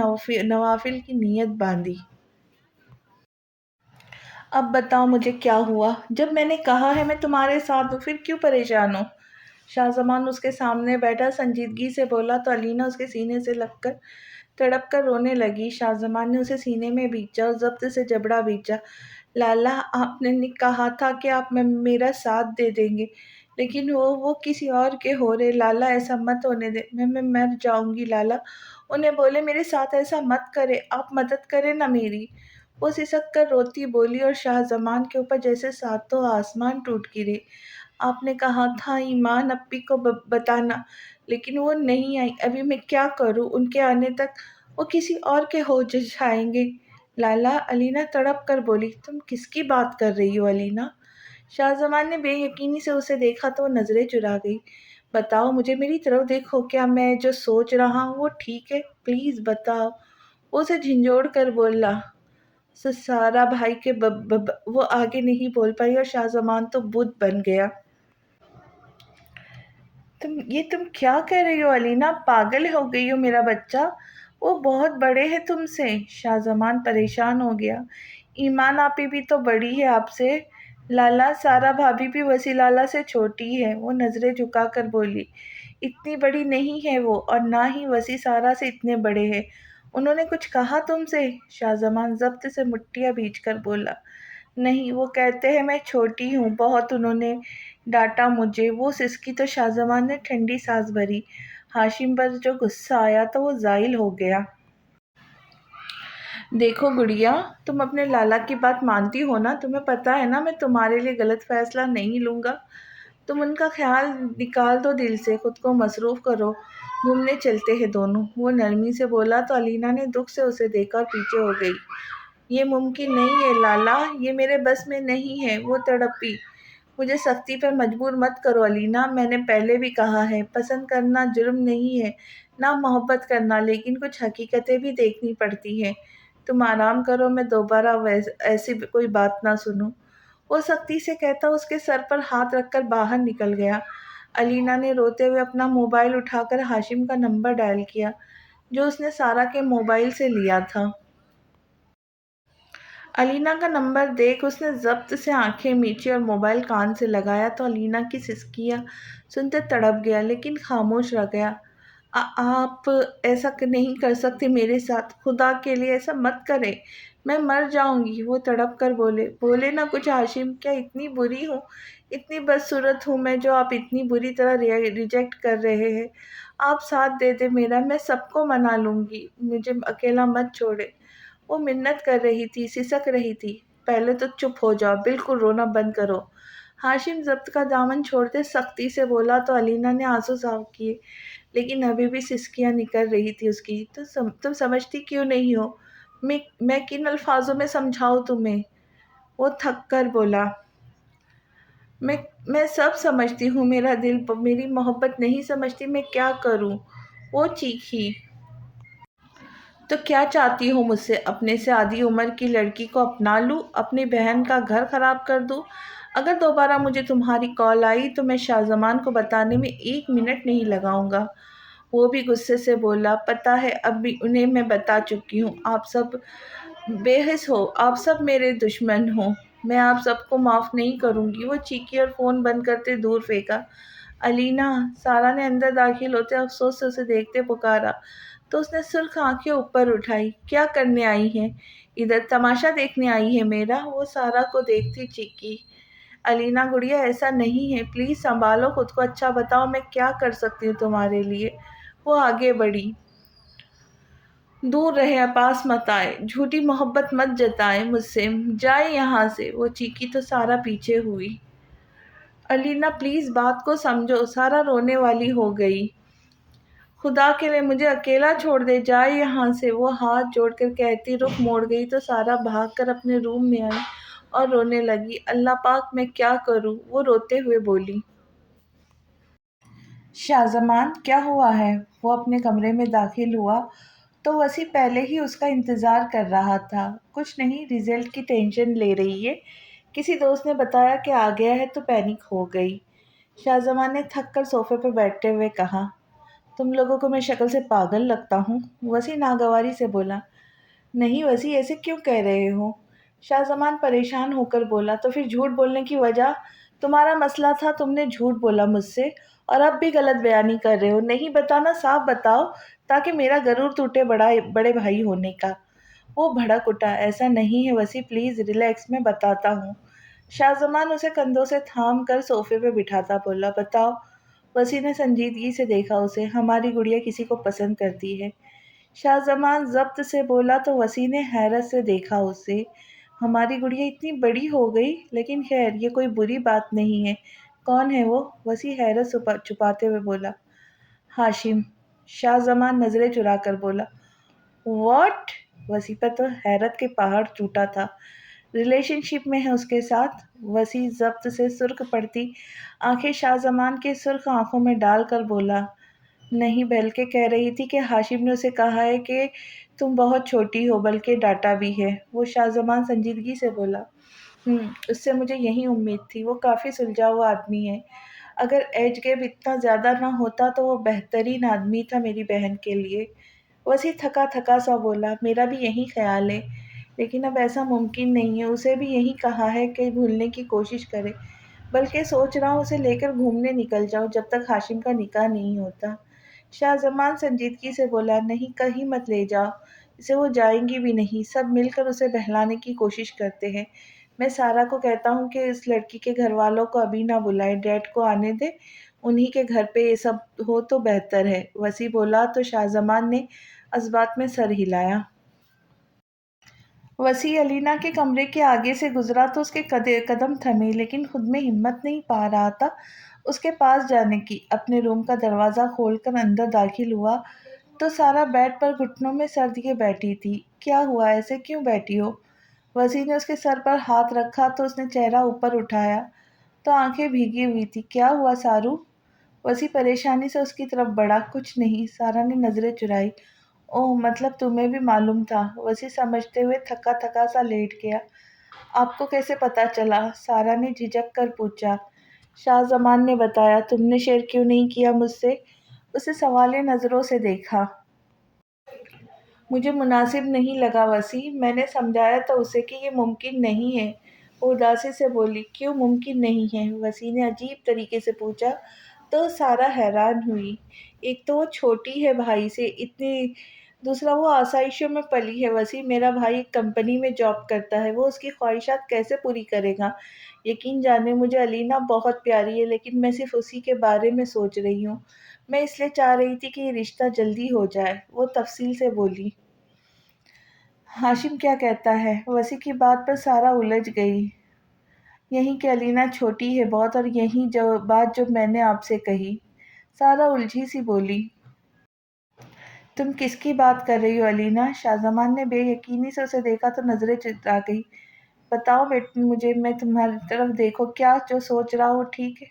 نوافل کی نیت باندھی۔ اب بتاؤ مجھے کیا ہوا؟ جب میں نے کہا ہے میں تمہارے ساتھ ہوں، پھر کیوں پریشان ہو؟ شاہ زمان اس کے سامنے بیٹھا سنجیدگی سے بولا تو علینا اس کے سینے سے لگ کر تڑپ کر رونے لگی۔ شاہ زمان نے اسے سینے میں بھینچا اور ضبط سے جبڑا بھینچا۔ لالا، آپ نے کہا تھا کہ آپ میرا ساتھ دے دیں گے، لیکن وہ کسی اور کے ہو رہے، لالا ایسا مت ہونے دے، میں مر جاؤں گی لالا، انہیں بولے میرے ساتھ ایسا مت کرے، آپ مدد کریں نا میری۔ وہ سسک کر روتی بولی اور شاہ زمان کے اوپر جیسے ساتوں آسمان ٹوٹ گرے۔ آپ نے کہا تھا ایمان اپی کو بتانا، لیکن وہ نہیں آئی۔ ابھی میں کیا کروں؟ ان کے آنے تک وہ کسی اور کے ہو جائیں گے۔ لالا، علینا تڑپ کر بولی۔ تم کس کی بات کر رہی ہو علینا؟ شاہزمان نے بے یقینی سے اسے دیکھا تو وہ نظریں چرا گئی۔ بتاؤ مجھے، میری طرف دیکھو، کیا میں جو سوچ رہا ہوں وہ ٹھیک ہے؟ پلیز بتاؤ۔ وہ اسے جھنجھوڑ کر بولا۔ سارا بھائی کے وہ آگے نہیں بول پائی اور شاہزمان تو بت بن گیا۔ تم کیا کہہ رہی ہو علینا؟ پاگل ہو گئی ہو میرا بچہ؟ وہ بہت بڑے ہیں تم سے۔ شاہزمان پریشان ہو گیا۔ ایمان آپی بھی تو بڑی ہے آپ سے۔ لالا، سارا بھابھی بھی وسیع لالا سے چھوٹی ہے۔ وہ نظریں جھکا کر بولی۔ اتنی بڑی نہیں ہے وہ، اور نہ ہی وسیع سارا سے اتنے بڑے ہیں۔ انہوں نے کچھ کہا تم سے؟ شاہزمان ضبط سے مٹھیاں بھیج کر بولا۔ نہیں، وہ کہتے ہیں میں چھوٹی ہوں، بہت انہوں نے ڈانٹا مجھے۔ وہ سسکی تو شاہزمان نے ٹھنڈی سانس بھری۔ ہاشم پر جو غصہ آیا تو وہ زائل ہو گیا۔ دیکھو گڑیا، تم اپنے لالا کی بات مانتی ہو نا؟ تمہیں پتا ہے نا میں تمہارے لیے غلط فیصلہ نہیں لوں گا۔ تم ان کا خیال نکال دو دل سے، خود کو مصروف کرو، گھومنے چلتے ہیں دونوں۔ وہ نرمی سے بولا تو علینا نے دکھ سے اسے دیکھا اور پیچھے ہو گئی۔ یہ ممکن نہیں ہے لالا، یہ میرے بس میں نہیں ہے، وہ تڑپی۔ مجھے سختی پر مجبور مت کرو علینا، میں نے پہلے بھی کہا ہے، پسند کرنا جرم نہیں ہے، نہ محبت کرنا، لیکن کچھ حقیقتیں بھی دیکھنی پڑتی ہیں۔ تم آرام کرو، میں دوبارہ ایسی کوئی بات نہ سنوں۔ وہ سختی سے کہتا اس کے سر پر ہاتھ رکھ کر باہر نکل گیا۔ علینا نے روتے ہوئے اپنا موبائل اٹھا کر ہاشم کا نمبر ڈائل کیا، جو اس نے سارا کے موبائل سے لیا تھا۔ علینا کا نمبر دیکھ اس نے ضبط سے آنکھیں میچی اور موبائل کان سے لگایا تو علینا کی سسکیاں سنتے تڑپ گیا، لیکن خاموش رہ گیا۔ آپ ایسا نہیں کر سکتے میرے ساتھ، خدا کے لیے ایسا مت کریں، میں مر جاؤں گی۔ وہ تڑپ کر بولے نہ کچھ ہاشم، کیا اتنی بری ہوں، اتنی بدصورت ہوں میں جو آپ اتنی بری طرح ریجیکٹ کر رہے ہیں؟ آپ ساتھ دے دیں میرا، میں سب کو منا لوں گی، مجھے اکیلا مت چھوڑے۔ وہ منت کر رہی تھی، سسک رہی تھی۔ پہلے تو چپ ہو جاؤ، بالکل رونا بند کرو۔ ہاشم ضبط کا دامن چھوڑتے سختی سے بولا تو علینا نے آنسو صاف کیے، لیکن ابھی بھی سسکیاں نکل رہی تھی اس کی۔ تم سمجھتی کیوں نہیں ہو؟ میں کن الفاظوں میں سمجھاؤں تمہیں؟ وہ تھک کر بولا۔ میں سب سمجھتی ہوں، میرا دل میری محبت نہیں سمجھتی، میں کیا کروں؟ وہ چیخی۔ تو کیا چاہتی ہو مجھ سے؟ اپنے سے آدھی عمر کی لڑکی کو اپنا لوں، اپنی بہن کا گھر خراب کر دوں؟ اگر دوبارہ مجھے تمہاری کال آئی تو میں شاہزمان کو بتانے میں 1 منٹ نہیں لگاؤں گا۔ وہ بھی غصے سے بولا۔ پتہ ہے، اب بھی انہیں میں بتا چکی ہوں، آپ سب بے حس ہو، آپ سب میرے دشمن ہو، میں آپ سب کو معاف نہیں کروں گی۔ وہ چیخی اور فون بند کرتے دور پھینکا۔ علینا، سارا نے اندر داخل ہوتے افسوس سے اسے دیکھتے پکارا تو اس نے سرخ آنکھیں اوپر اٹھائی۔ کیا کرنے آئی ہیں ادھر؟ تماشا دیکھنے آئی ہے میرا؟ وہ سارا کو دیکھتی چیخی۔ علینا گڑیا، ایسا نہیں ہے، پلیز سنبھالو خود کو، اچھا بتاؤ میں کیا کر سکتی ہوں تمہارے لیے؟ وہ آگے بڑھی۔ دور رہے، پاس مت آئے، جھوٹی محبت مت جتائے مجھ سے، جائے یہاں سے۔ وہ چیخی تو سارا پیچھے ہوئی۔ علینا پلیز بات کو سمجھو۔ سارا رونے والی ہو گئی۔ خدا کے لیے مجھے اکیلا چھوڑ دے، جائے یہاں سے۔ وہ ہاتھ جوڑ کر کہتی رخ موڑ گئی تو سارا بھاگ کر اپنے روم میں آئی اور رونے لگی۔ اللہ پاک، میں کیا کروں؟ وہ روتے ہوئے بولی۔ شاہزمان، کیا ہوا ہے؟ وہ اپنے کمرے میں داخل ہوا تو وسیع پہلے ہی اس کا انتظار کر رہا تھا۔ کچھ نہیں، رزلٹ کی ٹینشن لے رہی ہے، کسی دوست نے بتایا کہ آ گیا ہے تو پینک ہو گئی۔ شاہزمان نے تھک کر صوفے پر بیٹھتے ہوئے کہا۔ تم لوگوں کو میں شکل سے پاگل لگتا ہوں؟ وسیع ناگواری سے بولا۔ نہیں وسیع، ایسے کیوں کہہ رہے ہو؟ شاہزمان پریشان ہو کر بولا۔ تو پھر جھوٹ بولنے کی وجہ؟ تمہارا مسئلہ تھا، تم نے جھوٹ بولا مجھ سے، اور اب بھی غلط بیانی کر رہے ہو۔ نہیں بتانا، صاف بتاؤ تاکہ میرا غرور ٹوٹے بڑے بھائی ہونے کا۔ وہ بھڑک اٹھا۔ ایسا نہیں ہے وسیع، پلیز ریلیکس، میں بتاتا ہوں۔ شاہزمان اسے کندھوں سے تھام کر صوفے پہ بٹھاتا بولا۔ بتاؤ۔ وسیع نے سنجیدگی سے دیکھا اسے۔ ہماری گڑیا کسی کو پسند کرتی ہے۔ شاہزمان ضبط سے بولا تو وسیع نے حیرت سے دیکھا اسے۔ ہماری گڑیا اتنی بڑی ہو گئی، لیکن خیر یہ کوئی بری بات نہیں ہے، کون ہے وہ؟ وسیع حیرت چھپاتے ہوئے بولا۔ ہاشم۔ شاہ زمان نظریں چرا کر بولا۔ واٹ؟ وسیع پر تو حیرت کے پہاڑ ٹوٹا تھا۔ ریلیشن شپ میں ہے اس کے ساتھ؟ وسیع ضبط سے سرخ پڑتی آنکھیں شاہ زمان کے سرخ آنکھوں میں ڈال کر بولا۔ نہیں، بلکہ کہہ رہی تھی کہ ہاشم نے اسے کہا ہے کہ تم بہت چھوٹی ہو، بلکہ ڈانٹا بھی ہے۔ وہ شاہ زمان سنجیدگی سے بولا۔ اس سے مجھے یہی امید تھی۔ وہ کافی سلجھا ہوا آدمی ہے۔ اگر ایج گیپ اتنا زیادہ نہ ہوتا تو وہ بہترین آدمی تھا میری بہن کے لیے۔ وسیع تھکا تھکا سا بولا۔ میرا بھی یہی خیال ہے، لیکن اب ایسا ممکن نہیں ہے۔ اسے بھی یہی کہا ہے کہ بھولنے کی کوشش کرے، بلکہ سوچ رہا ہوں اسے لے کر گھومنے نکل جاؤں جب تک ہاشم کا نکاح نہیں ہوتا۔ شاہ زمان سنجیدگی سے بولا۔ نہیں، کہیں مت لے جاؤ اسے، وہ جائیں گی بھی نہیں۔ سب مل کر اسے بہلانے کی کوشش کرتے ہیں۔ میں سارا کو کہتا ہوں کہ اس لڑکی کے گھر والوں کو ابھی نہ بلائے، ڈیڈ کو آنے دے، انہی کے گھر پہ یہ سب ہو تو بہتر ہے۔ وسیع بولا تو شاہ زمان نے اس بات میں سر ہلایا۔ وسیع علینا کے کمرے کے آگے سے گزرا تو اس کے قدم تھمے، لیکن خود میں ہمت نہیں پا رہا تھا اس کے پاس جانے کی۔ اپنے روم کا دروازہ کھول کر اندر داخل ہوا تو سارا بیڈ پر گھٹنوں میں سر دیے بیٹھی تھی۔ کیا ہوا؟ ایسے کیوں بیٹھی ہو؟ وسیع نے اس کے سر پر ہاتھ رکھا تو اس نے چہرہ اوپر اٹھایا تو آنکھیں بھیگی ہوئی تھی۔ کیا ہوا سارو؟ وسیع پریشانی سے اس کی طرف بڑھا۔ کچھ نہیں، سارا نے نظریں چرائی۔ اوہ، مطلب تمہیں بھی معلوم تھا؟ وسیع سمجھتے ہوئے تھکا تھکا سا لیٹ گیا۔ آپ کو کیسے پتا چلا؟ سارا نے جھجک کر پوچھا۔ شاہ زمان نے بتایا۔ تم نے شیئر کیوں نہیں کیا مجھ سے؟ اسے سوالیہ نظروں سے دیکھا۔ مجھے مناسب نہیں لگا وسیع، میں نے سمجھایا تھا اسے کہ یہ ممکن نہیں ہے۔ وہ اداسی سے بولی۔ کیوں ممکن نہیں ہے؟ وسیع نے عجیب طریقے سے پوچھا تو سارا حیران ہوئی۔ ایک تو وہ چھوٹی ہے بھائی سے اتنی، دوسرا وہ آسائشوں میں پلی ہے۔ وسیع، میرا بھائی ایک کمپنی میں جاب کرتا ہے، وہ اس کی خواہشات کیسے پوری کرے گا؟ یقین جانے مجھے علینا بہت پیاری ہے، لیکن میں صرف اسی کے بارے میں سوچ رہی ہوں۔ میں اس لیے چاہ رہی تھی کہ یہ رشتہ جلدی ہو جائے۔ وہ تفصیل سے بولی۔ ہاشم کیا کہتا ہے؟ وسیع کی بات پر سارا الجھ گئی۔ یہی کہ علینا چھوٹی ہے بہت، اور یہی بات جو میں نے آپ سے کہی۔ سارا الجھی سی بولی۔ تم کس کی بات کر رہی ہو علینا؟ شاہ زمان نے بے یقینی سے اسے دیکھا تو نظریں چرا گئی۔ بتاؤ بیٹی مجھے، میں تمہاری طرف دیکھو، کیا جو سوچ رہا ہوں ٹھیک ہے؟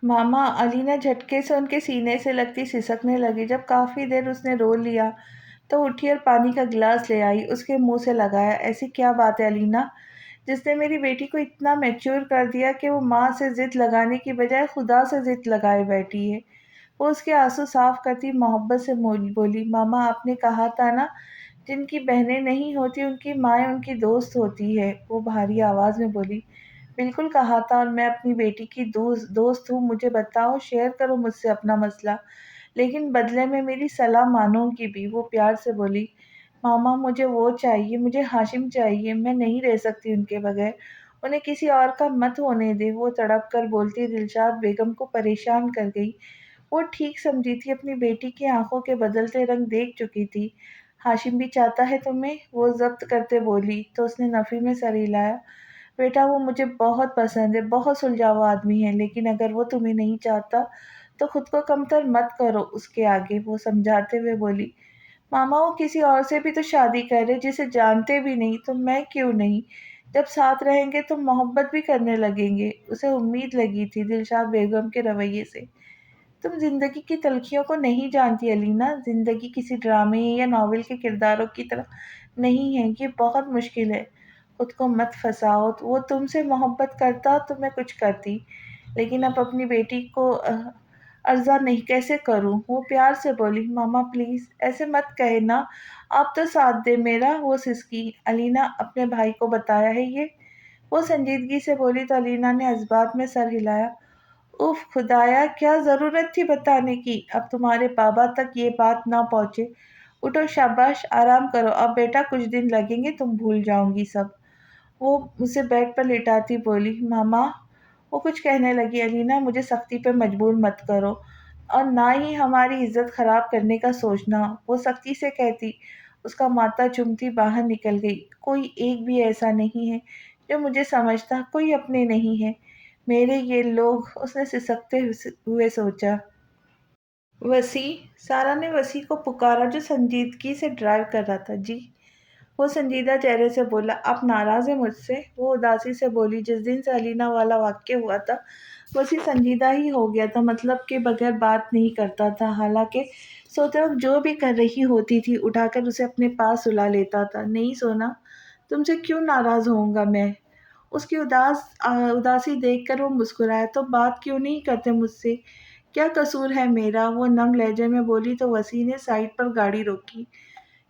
ماما، علینا جھٹکے سے ان کے سینے سے لگتی سسکنے لگی۔ جب کافی دیر اس نے رو لیا تو اٹھی اور پانی کا گلاس لے آئی، اس کے منہ سے لگایا۔ ایسی کیا بات ہے علینا جس نے میری بیٹی کو اتنا میچور کر دیا کہ وہ ماں سے ضد لگانے کی بجائے خدا سے ضد لگائے بیٹھی ہے؟ وہ اس کے آنسو صاف کرتی محبت سے بولی۔ ماما، آپ نے کہا تھا نا، جن کی بہنیں نہیں ہوتی ان کی مائیں ان کی دوست ہوتی ہے، وہ بھاری آواز میں بولی۔ بالکل کہا تھا، اور میں اپنی بیٹی کی دوست ہوں۔ مجھے بتاؤ، شیئر کرو مجھ سے اپنا مسئلہ، لیکن بدلے میں میری صلاح مانو گی بھی؟ وہ پیار سے بولی۔ ماما، مجھے وہ چاہیے، مجھے ہاشم چاہیے، میں نہیں رہ سکتی ان کے بغیر۔ انہیں کسی اور کا مت ہونے دے۔ وہ تڑپ کر بولتی دلشاد بیگم کو پریشان کر گئی۔ وہ ٹھیک سمجھی تھی، اپنی بیٹی کی آنکھوں کے بدلتے رنگ دیکھ چکی تھی۔ ہاشم بھی چاہتا ہے تمہیں؟ وہ ضبط کرتے بولی تو اس نے نفی میں سر ہلایا۔ بیٹا، وہ مجھے بہت پسند ہے، بہت سلجھا ہوا آدمی ہے، لیکن اگر وہ تمہیں نہیں چاہتا تو خود کو کمتر مت کرو اس کے آگے۔ وہ سمجھاتے ہوئے بولی۔ ماما، وہ کسی اور سے بھی تو شادی کرے جسے جانتے بھی نہیں، تو میں کیوں نہیں؟ جب ساتھ رہیں گے تو محبت بھی کرنے لگیں گے۔ اسے امید لگی تھی دلشاد بیگم کے رویے سے۔ تم زندگی کی تلخیوں کو نہیں جانتی علینا، زندگی کسی ڈرامے یا ناول کے کرداروں کی طرح نہیں ہے، یہ بہت مشکل ہے۔ خود کو مت پھنساؤ۔ وہ تم سے محبت کرتا تو میں کچھ کرتی، لیکن اب اپنی بیٹی کو ارضا نہیں کیسے کروں؟ وہ پیار سے بولی۔ ماما پلیز ایسے مت کہے نا، آپ تو ساتھ دے میرا۔ وہ سسکی۔ علینا، اپنے بھائی کو بتایا ہے یہ؟ وہ سنجیدگی سے بولی تو علینا نے اس بات میں سر ہلایا۔ اف خدایا، کیا ضرورت تھی بتانے کی؟ اب تمہارے بابا تک یہ بات نہ پہنچے۔ اٹھو، شاباش، آرام کرو اب بیٹا، کچھ دن لگیں گے، تم بھول جاؤ گی سب۔ وہ اسے بیڈ پر لٹاتی بولی۔ ماما، وہ کچھ کہنے لگی۔ علینا، مجھے سختی پہ مجبور مت کرو، اور نہ ہی ہماری عزت خراب کرنے کا سوچنا۔ وہ سختی سے کہتی اس کا ماتھا چومتی باہر نکل گئی۔ کوئی ایک بھی ایسا نہیں ہے جو مجھے سمجھتا، کوئی اپنے نہیں ہے۔ میرے یہ لوگ، اس نے سسکتے ہوئے سوچا۔ وسیع، سارا نے وسیع کو پکارا جو سنجیدگی سے ڈرائیو کر رہا تھا۔ جی؟ وہ سنجیدہ چہرے سے بولا۔ آپ ناراض ہیں مجھ سے؟ وہ اداسی سے بولی۔ جس دن سے علینا والا واقعہ ہوا تھا وسیع سنجیدہ ہی ہو گیا تھا، مطلب کے بغیر بات نہیں کرتا تھا، حالانکہ سوتے وقت جو بھی کر رہی ہوتی تھی اٹھا کر اسے اپنے پاس سلا لیتا تھا۔ نہیں سونا، تم سے کیوں ناراض ہوں گا میں؟ اس کی اداسی دیکھ کر وہ مسکرایا۔ تو بات کیوں نہیں کرتے مجھ سے؟ کیا قصور ہے میرا؟ وہ نم لہجے میں بولی تو وسیع نے سائڈ پر گاڑی روکی۔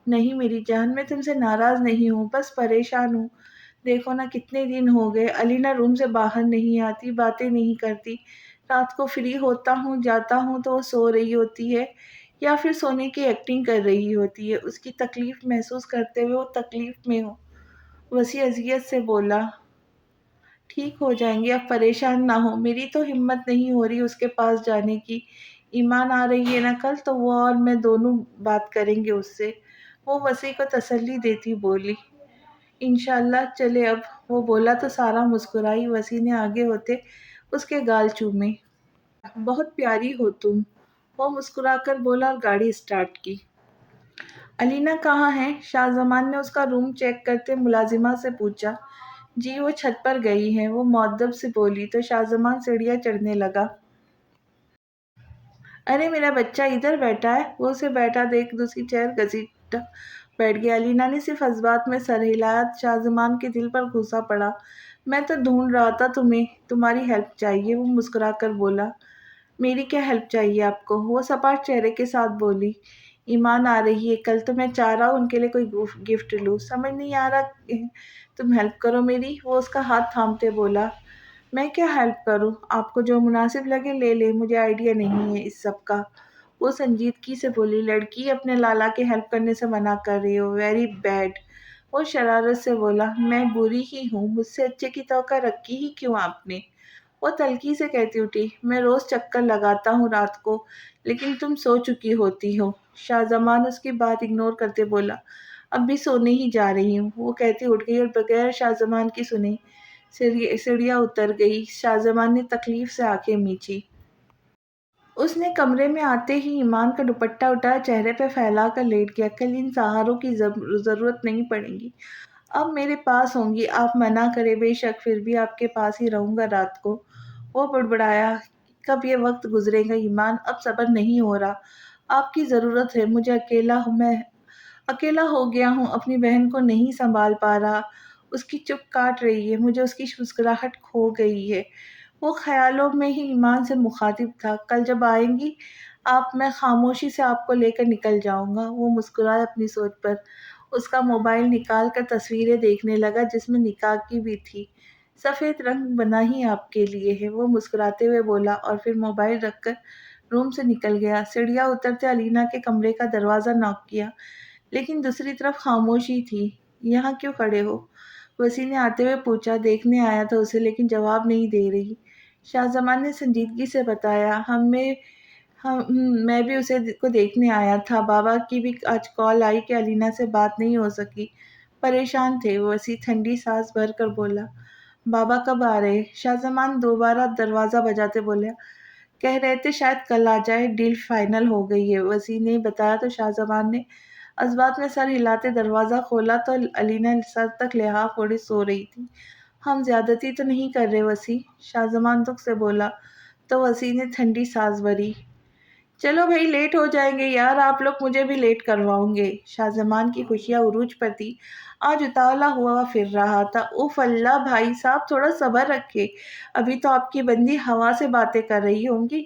نہیں میری جان، میں تم سے ناراض نہیں ہوں، بس پریشان ہوں۔ دیکھو نا کتنے دن ہو گئے علینا روم سے باہر نہیں آتی، باتیں نہیں کرتی۔ رات کو فری ہوتا ہوں جاتا ہوں تو وہ سو رہی ہوتی ہے یا پھر سونے کی ایکٹنگ کر رہی ہوتی ہے۔ اس کی تکلیف محسوس کرتے ہوئے وہ تکلیف میں ہو۔ وسیع اذیت سے بولا۔ ٹھیک ہو جائیں گے، اب پریشان نہ ہو، میری تو ہمت نہیں ہو رہی اس کے پاس جانے کی۔ ایمان آ رہی ہے نا کل، تو وہ اور میں دونوں بات کریں گے اس سے۔ وہ وسیع کو تسلی دیتی بولی۔ انشاءاللہ چلے اب، وہ بولا تو سارا مسکرائی۔ وسیع نے آگے ہوتے اس کے گال چومے۔ بہت پیاری ہو تم، وہ مسکرا کر بولا اور گاڑی سٹارٹ کی۔ علینا کہاں ہے؟ شاہ زمان نے اس کا روم چیک کرتے ملازمہ سے پوچھا۔ جی وہ چھت پر گئی ہے، وہ مؤدب سے بولی تو شاہ زمان سیڑھیاں چڑھنے لگا۔ ارے میرا بچہ ادھر بیٹھا ہے، وہ اسے بیٹھا دیکھ دوسری چیئر گھسیٹا بیٹھ گیا۔ علینا نے صرف اسبات میں سر ہلایا، شاہ زمان کے دل پر غصہ پڑا۔ میں تو ڈھونڈ رہا تھا تمہیں، تمہاری ہیلپ چاہیے، وہ مسکرا کر بولا۔ میری کیا ہیلپ چاہیے آپ کو؟ وہ سپاٹ چہرے کے ساتھ بولی۔ ایمان آ رہی ہے کل، تو میں چاہ رہا ہوں ان کے لیے کوئی گفٹ لوں، سمجھ نہیں آ رہا، تم ہیلپ کرو میری، وہ اس کا ہاتھ تھامتے بولا۔ میں کیا ہیلپ کروں؟ آپ کو جو مناسب لگے لے لے، مجھے آئیڈیا نہیں ہے اس سب کا، وہ سنجیدگی سے بولی۔ لڑکی اپنے لالا کے ہیلپ کرنے سے منع کر رہی ہو، ویری بیڈ، وہ شرارت سے بولا۔ میں بری ہی ہوں، مجھ سے اچھے کی توقع رکھی ہی کیوں آپ نے؟ وہ تلخی سے کہتی اٹھی۔ میں روز چکر لگاتا ہوں رات کو، لیکن تم سو چکی ہوتی ہو۔ شاہ زمان اس کی بات اگنور کرتے بولا۔ اب بھی سونے ہی جا رہی ہوں، وہ کہتی اٹھ گئی اور بغیر شاہ زمان کی سنے سیڑھیاں اتر گئی۔ شاہ زمان نے تکلیف سے آنکھیں میچی۔ اس نے کمرے میں آتے ہی ایمان کا دوپٹہ اٹھایا، چہرے پہ پھیلا کر لیٹ گیا۔ کل ان سہاروں کی ضرورت نہیں پڑے گی، اب میرے پاس ہوں گی، آپ منع کریں بے شک، پھر بھی آپ کے پاس ہی رہوں گا رات کو، وہ بڑبڑایا۔ کب یہ وقت گزرے گا ایمان، اب صبر نہیں ہو رہا، آپ کی ضرورت ہے مجھے، میں اکیلا ہو گیا ہوں، اپنی بہن کو نہیں سنبھال پا رہا، اس کی چپ کاٹ رہی ہے مجھے، اس کی مسکراہٹ کھو گئی ہے۔ وہ خیالوں میں ہی ایمان سے مخاطب تھا۔ کل جب آئیں گی آپ، میں خاموشی سے آپ کو لے کر نکل جاؤں گا، وہ مسکرایا اپنی سوچ پر۔ اس کا موبائل نکال کر تصویریں دیکھنے لگا جس میں نکاح کی بھی تھی۔ سفید رنگ بنا ہی آپ کے لیے ہے، وہ مسکراتے ہوئے بولا اور پھر موبائل رکھ کر روم سے نکل گیا۔ سیڑھیاں اترتے علینا کے کمرے کا دروازہ ناک کیا، لیکن دوسری طرف خاموشی تھی۔ یہاں کیوں کھڑے ہو؟ وسیع نے آتے ہوئے پوچھا۔ دیکھنے آیا تھا اسے، لیکن جواب نہیں دے رہی۔ شاہ زمان نے سنجیدگی سے بتایا۔ میں بھی اسے کو دیکھنے آیا تھا، بابا کی بھی آج کال آئی کہ علینا سے بات نہیں ہو سکی، پریشان تھے۔ وسیع ٹھنڈی سانس بھر کر بولا۔ بابا کب آ رہے؟ شاہ زمان دوبارہ دروازہ بجاتے بولے۔ کہہ رہے تھے شاید کل آ جائے، ڈیل فائنل ہو گئی ہے، وسیع نے بتایا تو شاہ زمان نے اسبات میں سر ہلاتے دروازہ کھولا تو علینا سر تک لحاف اوڑھے سو رہی تھی۔ ہم زیادتی تو نہیں کر رہے وسیع؟ شاہ زمان دکھ سے بولا تو وسیع نے ٹھنڈی سانس بھری۔ چلو بھائی لیٹ ہو جائیں گے یار، آپ لوگ مجھے بھی لیٹ کرواؤں گے۔ شاہ زمان کی خوشیاں عروج پر تھی، آج اتاولا ہوا پھر رہا تھا۔ اوف اللہ بھائی صاحب تھوڑا صبر رکھے، ابھی تو آپ کی بندی ہوا سے باتیں کر رہی ہوں گی۔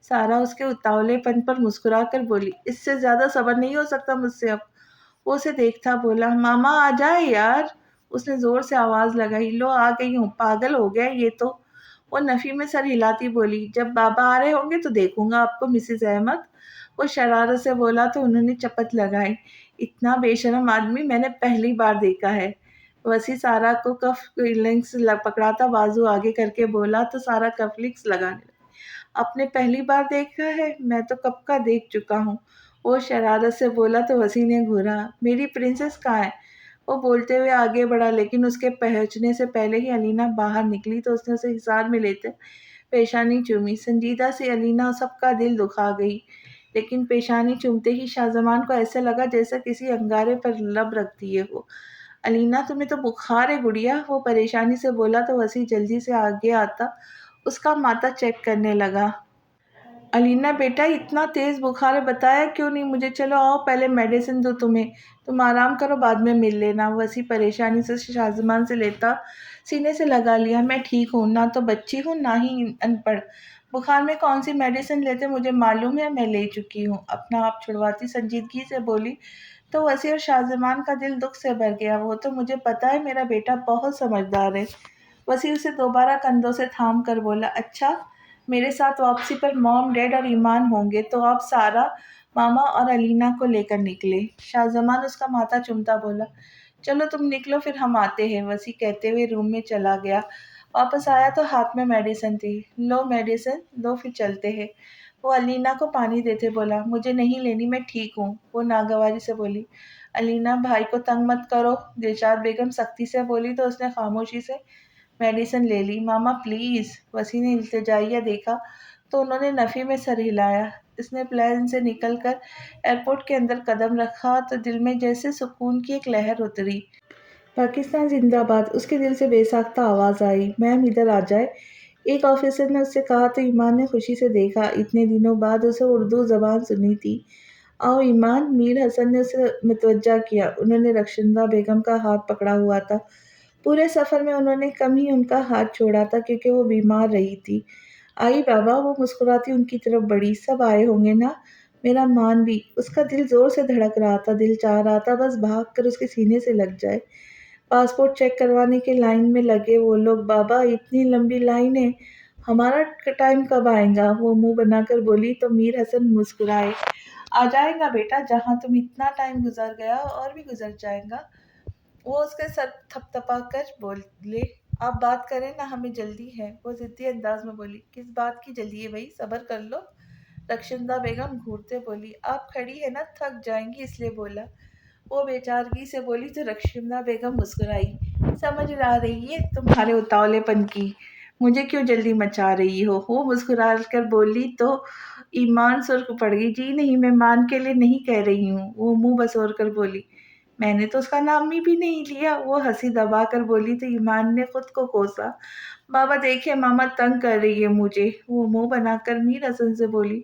سارا اس کے اتاولے پن پر مسکرا کر بولی۔ اس سے زیادہ صبر نہیں ہو سکتا مجھ سے اب، وہ اسے دیکھتا بولا۔ ماما آ جائے یار، اس نے زور سے آواز لگائی۔ لو آ گئی ہوں، پاگل ہو گیا یہ تو، وہ نفی میں سر ہلاتی بولی۔ جب بابا آ رہے ہوں گے تو دیکھوں گا آپ کو مسز احمد، وہ شرارت سے بولا تو انہوں نے چپت لگائی۔ اتنا بے شرم آدمی میں نے پہلی بار دیکھا ہے، وسیع سارا کو کف لنکس پکڑاتا بازو آگے کر کے بولا تو سارا کف لنکس لگانے لگا۔ آپ نے پہلی بار دیکھا ہے؟ میں تو کب کا دیکھ چکا ہوں، وہ شرارت سے بولا تو وسیع نے گھورا۔ میری پرنسس کہاں ہے؟ وہ بولتے ہوئے آگے بڑھا، لیکن اس کے پہنچنے سے پہلے ہی علینا باہر نکلی تو اس نے اسے حصار میں لیتے پیشانی چومی۔ سنجیدہ سے علینا سب کا دل دکھا گئی، لیکن پیشانی چومتے ہی شاہزمان کو ایسے لگا جیسا کسی انگارے پر لب رکھ دیے ہو۔ علینا تمہیں تو بخار ہے گڑیا، وہ پریشانی سے بولا تو وسیع جلدی سے آگے آتا اس کا ماتھا چیک کرنے لگا۔ علینا بیٹا اتنا تیز بخار ہے، بتایا کیوں نہیں مجھے؟ چلو آؤ پہلے میڈیسن دو تمہیں، تم آرام کرو بعد میں مل لینا۔ وسیع پریشانی سے شاہزمان سے لیتا سینے سے لگا لیا۔ میں ٹھیک ہوں، نہ تو بچی ہوں نہ ہی ان پڑھ، بخار میں کون سی میڈیسن لیتے مجھے معلوم ہے، میں لے چکی ہوں، اپنا آپ چھڑواتی سنجیدگی سے بولی تو وسیع اور شاہزمان کا دل دکھ سے بھر گیا۔ وہ تو مجھے پتا ہے میرا بیٹا بہت سمجھدار ہے۔ وسیع اسے دوبارہ کندھوں سے تھام کر بولا، اچھا میرے ساتھ واپسی پر موم ڈیڈ اور ایمان ہوں گے تو آپ سارا ماما اور علینا کو لے کر نکلے۔ شاہزمان اس کا ماتھا چومتا بولا، چلو تم نکلو پھر ہم آتے ہیں۔ وسیع کہتے ہوئے روم میں چلا گیا۔ واپس آیا تو ہاتھ میں میڈیسن تھی۔ لو میڈیسن لو پھر چلتے ہیں۔ وہ علینا کو پانی دیتے بولا، مجھے نہیں لینی، میں ٹھیک ہوں۔ وہ ناگواری سے بولی، علینا بھائی کو تنگ مت کرو، دلشاد بیگم سختی سے بولی تو اس نے خاموشی سے میڈیسن لے لی۔ ماما پلیز، وسیع نے التجائیہ دیکھا تو انہوں نے نفی میں سر ہلایا۔ اس نے پلین سے نکل کر ایئرپورٹ کے اندر قدم رکھا تو دل میں جیسے سکون کی ایک لہر اتری۔ پاکستان زندہ باد، اس کے دل سے بے ساختہ آواز آئی۔ میم ادھر آ جائے، ایک آفیسر نے اس سے کہا تو ایمان نے خوشی سے دیکھا، اتنے دنوں بعد اسے اردو زبان سنی تھی۔ آؤ ایمان، میر حسن نے اسے متوجہ کیا۔ انہوں نے رخشندہ بیگم کا ہاتھ پکڑا ہوا تھا۔ پورے سفر میں انہوں نے کم ہی ان کا ہاتھ چھوڑا تھا کیونکہ وہ بیمار رہی تھی۔ آئی بابا، وہ مسکراتی ان کی طرف بڑھی، سب آئے ہوں گے نا؟ میرا مان بھی۔ اس کا دل زور سے دھڑک رہا تھا، دل چاہ رہا تھا بس بھاگ کر اس کے سینے سے لگ جائے۔ پاسپورٹ چیک کروانے کے لائن میں لگے وہ لوگ، بابا اتنی لمبی لائن ہے، ہمارا ٹائم کب آئے گا؟ وہ منہ بنا کر بولی تو میر حسن مسکرائے، آ جائے گا بیٹا، جہاں تم اتنا ٹائم گزر گیا اور بھی گزر جائے گا۔ وہ اس کے سر تھپ تھپا کر بولے، آپ بات کریں نا، ہمیں جلدی ہے۔ وہ ضدی انداز میں بولی، کس بات کی جلدی ہے بھائی، صبر کر لو۔ رخشندہ بیگم گھورتے بولی، آپ کھڑی ہے نا، تھک جائیں گی اس لیے بولا۔ وہ بےچارگی سے بولی تو رخشندہ بیگم مسکرائی، سمجھ آ رہی ہے تمہارے اتاولے پن کی، مجھے کیوں جلدی مچا رہی ہو؟ وہ مسکرا کر بولی تو ایمان سرخ پڑ گئی، جی نہیں، میں مان کے لیے نہیں کہہ رہی ہوں۔ وہ منہ بسور کر بولی، میں نے تو اس کا نام بھی نہیں لیا۔ وہ ہنسی دبا کر بولی تو ایمان نے خود کو کوسا، بابا دیکھے ماما تنگ کر رہی ہے مجھے۔ وہ منہ بنا کر میر حسن سے بولی،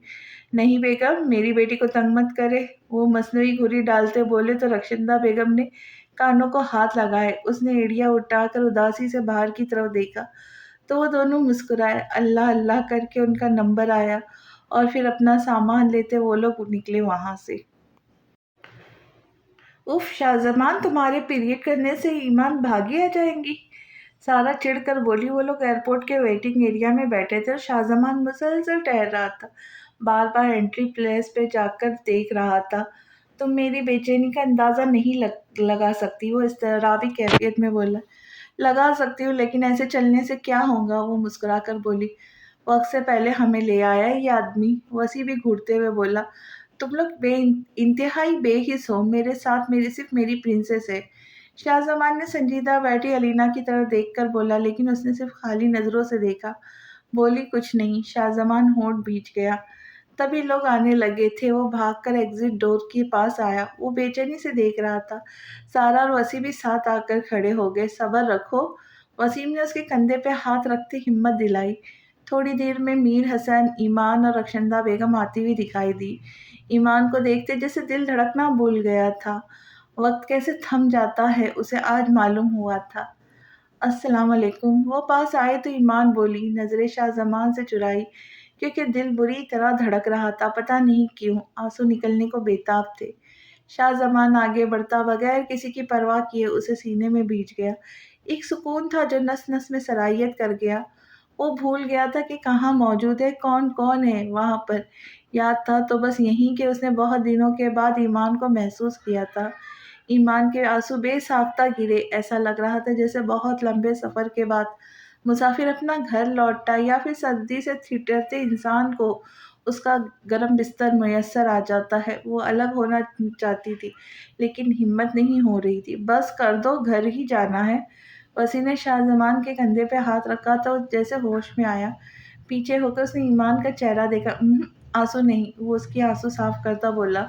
نہیں بیگم، میری بیٹی کو تنگ مت کرے۔ وہ مصنوعی گھری ڈالتے بولے تو رخشندہ بیگم نے کانوں کو ہاتھ لگائے۔ اس نے ایڑیاں اٹھا کر اداسی سے باہر کی طرف دیکھا تو وہ دونوں مسکرائے۔ اللہ اللہ کر کے ان کا نمبر آیا اور پھر اپنا سامان لیتے وہ لوگ نکلے وہاں سے۔ اف شاہزمان، تمہارے پیریڈ کرنے سے ایمان بھاگی آ جائیں گی، سارا چڑھ کر بولی۔ وہ لوگ ایئرپورٹ کے ویٹنگ ایریا میں بیٹھے تھے اور شاہزمان مسلسل ٹہر رہا تھا، بار بار انٹری پلیس پہ جا کر دیکھ رہا تھا۔ تم میری بے چینی کا اندازہ نہیں لگا سکتی، وہ اضطرابی کیفیت میں بولا۔ لگا سکتی ہوں، لیکن ایسے چلنے سے کیا ہوگا؟ وہ مسکرا کر بولی، وقت سے پہلے ہمیں لے آیا ہے یہ آدمی۔ وسیع بھی گھورتے ہوئے بولا، تم لوگ انتہائی بے حس ہو، میرے ساتھ صرف میری پرنسس ہے۔ شاہزمان نے سنجیدہ بیٹھی علینا کی طرف دیکھ کر بولا، لیکن اس نے صرف خالی نظروں سے دیکھا، بولی کچھ نہیں۔ شاہزمان ہونٹ بھیج گیا۔ تبھی لوگ آنے لگے تھے۔ وہ بھاگ کر ایگزٹ ڈور کے پاس آیا۔ وہ بے چینی سے دیکھ رہا تھا۔ سارا اور وسیع بھی ساتھ آ کر کھڑے ہو گئے۔ صبر رکھو، وسیم نے اس کے کندھے پہ ہاتھ رکھتے ہمت دلائی۔ تھوڑی دیر میں میر حسن، ایمان اور رخشندہ بیگم آتی ہوئی دکھائی دی۔ ایمان کو دیکھتے جیسے دل دھڑکنا بھول گیا تھا، وقت کیسے تھم جاتا ہے اسے آج معلوم ہوا تھا۔ السلام علیکم۔ وہ پاس آئے تو ایمان بولی، نظریں شاہزمان سے چرائی کیونکہ دل بری طرح دھڑک رہا تھا، پتہ نہیں کیوں، آنسو نکلنے کو بےتاب تھے۔ شاہزمان آگے بڑھتا بغیر کسی کی پرواہ کیے اسے سینے میں بھیج گیا۔ ایک سکون تھا جو نس نس میں سرایت کر گیا۔ وہ بھول گیا تھا کہ کہاں موجود ہے، کون کون ہے وہاں پر۔ یاد تھا تو بس یہی کہ اس نے بہت دنوں کے بعد ایمان کو محسوس کیا تھا۔ ایمان کے آنسو بے ساختہ گرے، ایسا لگ رہا تھا جیسے بہت لمبے سفر کے بعد مسافر اپنا گھر لوٹتا یا پھر سردی سے ٹھٹرتے انسان کو اس کا گرم بستر میسر آ جاتا ہے۔ وہ الگ ہونا چاہتی تھی لیکن ہمت نہیں ہو رہی تھی۔ بس کر دو، گھر ہی جانا ہے۔ وسیع نے شاہ زمان کے کندھے پہ ہاتھ رکھا تو جیسے ہوش میں آیا۔ پیچھے ہو کر اس نے ایمان کا چہرہ دیکھا۔ آنسو نہیں، وہ اس کی آنسو صاف کرتا بولا۔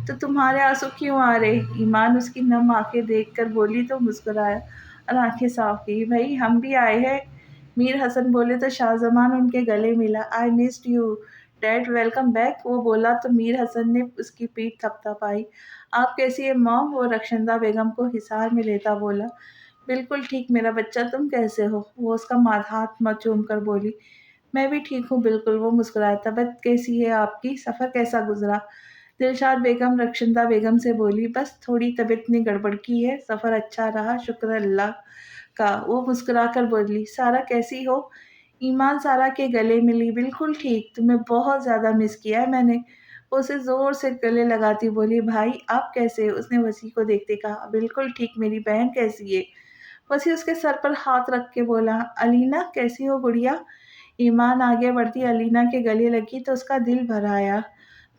تو تمہارے آنسو کیوں آ رہے؟ ایمان اس کی نم آنکھیں دیکھ کر بولی تو مسکرایا اور آنکھیں صاف کی۔ بھائی ہم بھی آئے ہیں۔ میر حسن بولے تو شاہ زمان ان کے گلے ملا۔ I missed you dad, welcome back, وہ بولا تو میر حسن نے اس کی پیٹھ تھپتھپائی۔ آپ کیسی ہے مام؟ وہ رخشندہ بیگم کو حصار میں لیتا بولا۔ بالکل ٹھیک میرا بچہ، تم کیسے ہو؟ وہ اس کا ہاتھ چوم کر بولی۔ میں بھی ٹھیک ہوں بالکل، وہ مسکرایا۔ طبیعت کیسی ہے آپ کی؟ سفر کیسا گزرا؟ دلشاد بیگم رخشندہ بیگم سے بولی۔ بس تھوڑی طبیعت نے گڑبڑ کی ہے، سفر اچھا رہا شکر اللہ کا، وہ مسکرا کر بولی۔ سارا کیسی ہو؟ ایمان سارا کے گلے ملی۔ بالکل ٹھیک، تمہیں بہت زیادہ مس کیا ہے میں نے، وہ اسے زور سے گلے لگاتی بولی۔ بھائی آپ کیسے؟ اس نے وسیع کو دیکھتے کہا۔ بالکل ٹھیک، میری بہن کیسی ہے؟ وسیع اس کے سر پر ہاتھ رکھ کے بولا۔ الینا کیسی ہو گڑیا؟ ایمان آگے بڑھتی الینا کے گلے لگی تو اس کا دل بھر آیا۔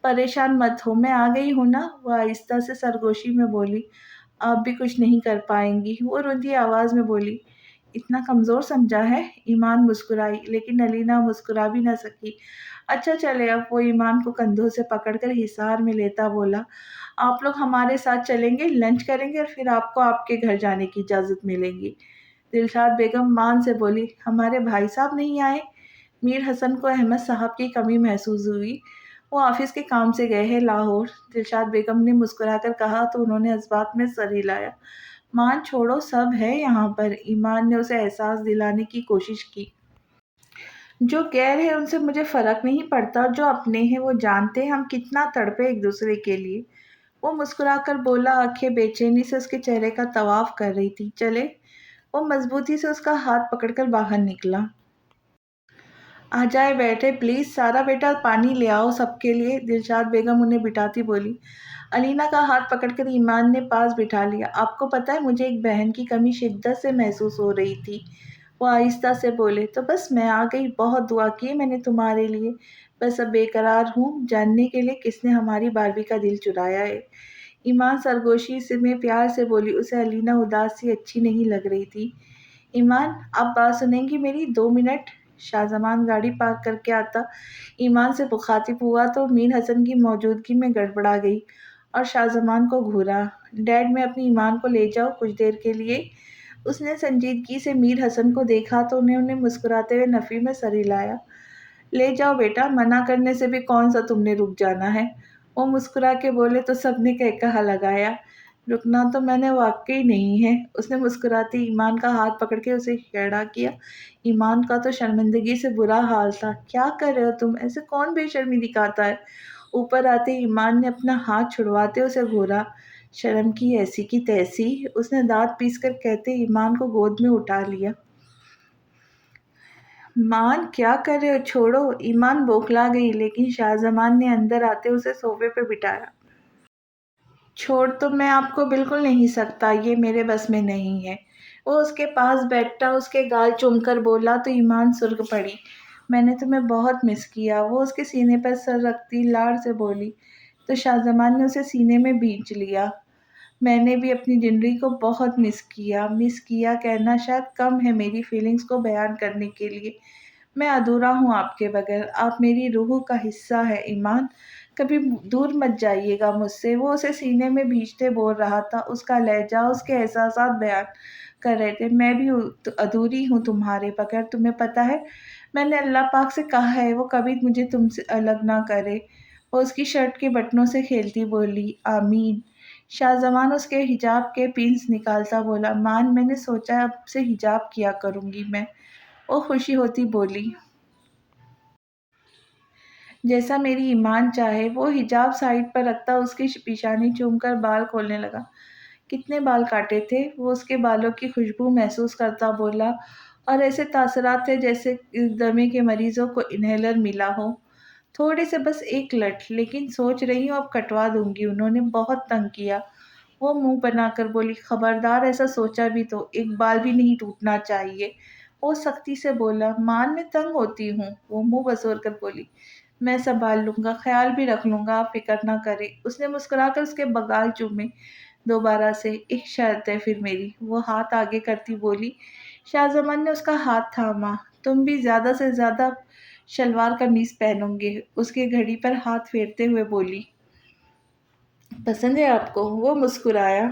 پریشان مت ہو، میں آ گئی ہوں نا، وہ آہستہ سے سرگوشی میں بولی۔ آپ بھی کچھ نہیں کر پائیں گی، وہ روندی آواز میں بولی۔ اتنا کمزور سمجھا ہے؟ ایمان مسکرائی لیکن الینا مسکرا بھی نہ سکی۔ اچھا چلے اب، وہ ایمان کو کندھوں سے پکڑ کر حصار میں لیتا بولا۔ آپ لوگ ہمارے ساتھ چلیں گے، لنچ کریں گے اور پھر آپ کو آپ کے گھر جانے کی اجازت ملے گی۔ دلشاد بیگم مان سے بولی۔ ہمارے بھائی صاحب نہیں آئے؟ میر حسن کو احمد صاحب کی کمی محسوس ہوئی، وہ آفس کے کام سے گئے ہیں لاہور، دلشاد بیگم نے مسکرا کر کہا تو انہوں نے اس بات میں سر ہلایا۔ مان چھوڑو، سب ہے یہاں پر، ایمان نے اسے احساس دلانے کی کوشش کی۔ جو غیر ہے ان سے مجھے فرق نہیں پڑتا اور جو اپنے ہیں وہ جانتے ہیں ہم کتنا تڑپے ایک دوسرے کے لیے، وہ مسکرا کر بولا۔ آنکھیں بے چینی سے اس کے چہرے کا طواف کر رہی تھی۔ چلے؟ وہ مضبوطی سے اس کا ہاتھ پکڑ کر باہر نکلا۔ آ جائے بیٹھے پلیز، سارا بیٹا پانی لے آؤ سب کے لیے، دلشاد بیگم انہیں بٹھاتی بولی۔ الینا کا ہاتھ پکڑ کر ایمان نے پاس بٹھا لیا۔ آپ کو پتہ ہے مجھے ایک بہن کی کمی شدت سے محسوس ہو رہی تھی، وہ آہستہ سے بولے۔ تو بس میں آ گئی، بہت دعا کی میں نے تمہارے لیے، بس اب بے قرار ہوں جاننے کے لیے کس نے ہماری باربی کا دل چرایا ہے۔ ایمان سرگوشی سے میں پیار سے بولی، اسے الینا اداس سی اچھی نہیں لگ رہی تھی۔ ایمان آپ بات سنیں گی میری؟ 2 منٹ؟ شاہ زمان گاڑی پارک کر کے آتا ایمان سے مخاطب ہوا تو میر حسن کی موجودگی میں گڑبڑا گئی اور شاہ زمان کو گھورا۔ ڈیڈ میں اپنی ایمان کو لے جاؤ کچھ دیر کے لیے، اس نے سنجیدگی سے میر حسن کو دیکھا تو انہیں مسکراتے ہوئے نفی میں سر ہلایا۔ لے جاؤ بیٹا، منع کرنے سے بھی کون سا تم نے رک جانا ہے، وہ مسکرا کے بولے تو سب نے کہا لگایا۔ رکنا تو میں نے واقعی نہیں ہے، اس نے مسکراتے ایمان کا ہاتھ پکڑ کے اسے کھڑا کیا۔ ایمان کا تو شرمندگی سے برا حال تھا۔ کیا کر رہے ہو تم؟ ایسے کون بے شرمی دکھاتا ہے؟ اوپر آتے ایمان نے اپنا ہاتھ چھڑواتے اسے گھورا۔ شرم کی ایسی کی تیسی، اس نے دانت پیس کر کہتے ایمان کو گود میں اٹھا لیا۔ مان کیا کر رہے ہو؟ چھوڑو، ایمان بوکھلا گئی لیکن شاہ زمان نے اندر آتے اسے صوفے پہ بٹھایا۔ چھوڑ تو میں آپ کو بالکل نہیں سکتا، یہ میرے بس میں نہیں ہے، وہ اس کے پاس بیٹھا اس کے گال چوم کر بولا تو ایمان سرخ پڑی۔ میں نے تمہیں بہت مس کیا، وہ اس کے سینے پر سر رکھتی لاڑ سے بولی تو شاہ زمان نے اسے سینے میں بھینچ لیا۔ میں نے بھی اپنی جنری کو بہت مس کیا کہنا شاید کم ہے میری فیلنگز کو بیان کرنے کے لیے، میں ادھورا ہوں آپ کے بغیر، آپ میری روح کا حصہ ہے ایمان، کبھی دور مت جائیے گا مجھ سے، وہ اسے سینے میں بھینچتے بول رہا تھا، اس کا لہجہ اس کے احساسات بیان کر رہے تھے۔ میں بھی ادھوری ہوں تمہارے بغیر، تمہیں پتہ ہے میں نے اللہ پاک سے کہا ہے وہ کبھی مجھے تم سے الگ نہ کرے، وہ اس کی شرٹ کے بٹنوں سے کھیلتی بولی۔ آمین۔ شاہ زمان اس کے حجاب کے پنس نکالتا بولا۔ مان میں نے سوچا اب سے حجاب کیا کروں گی میں، وہ خوشی ہوتی بولی۔ جیسا میری ایمان چاہے، وہ حجاب سائیڈ پر رکھتا اس کی پیشانی چوم کر بال کھولنے لگا۔ کتنے بال کاٹے تھے؟ وہ اس کے بالوں کی خوشبو محسوس کرتا بولا، اور ایسے تاثرات تھے جیسے دمے کے مریضوں کو انہیلر ملا ہو۔ تھوڑے سے، بس ایک لٹ، لیکن سوچ رہی ہوں اب کٹوا دوں گی، انہوں نے بہت تنگ کیا، وہ منہ بنا کر بولی۔ خبردار، ایسا سوچا بھی تو ایک بال بھی نہیں ٹوٹنا چاہیے، وہ سختی سے بولا۔ مان میں تنگ ہوتی ہوں، وہ منہ بسور کر بولی۔ میں سنبھال لوں گا، خیال بھی رکھ لوں گا، آپ فکر نہ کریں۔ اس نے مسکرا کر اس کے بغال چومے دوبارہ سے۔ ایک شرط ہے پھر میری، وہ ہاتھ آگے کرتی بولی۔ شاہ زمان نے اس کا ہاتھ تھاما۔ تم بھی زیادہ سے زیادہ شلوار قمیص پہنو گے، اس کے گھڑی پر ہاتھ پھیرتے ہوئے بولی۔ پسند ہے آپ کو؟ وہ مسکرایا۔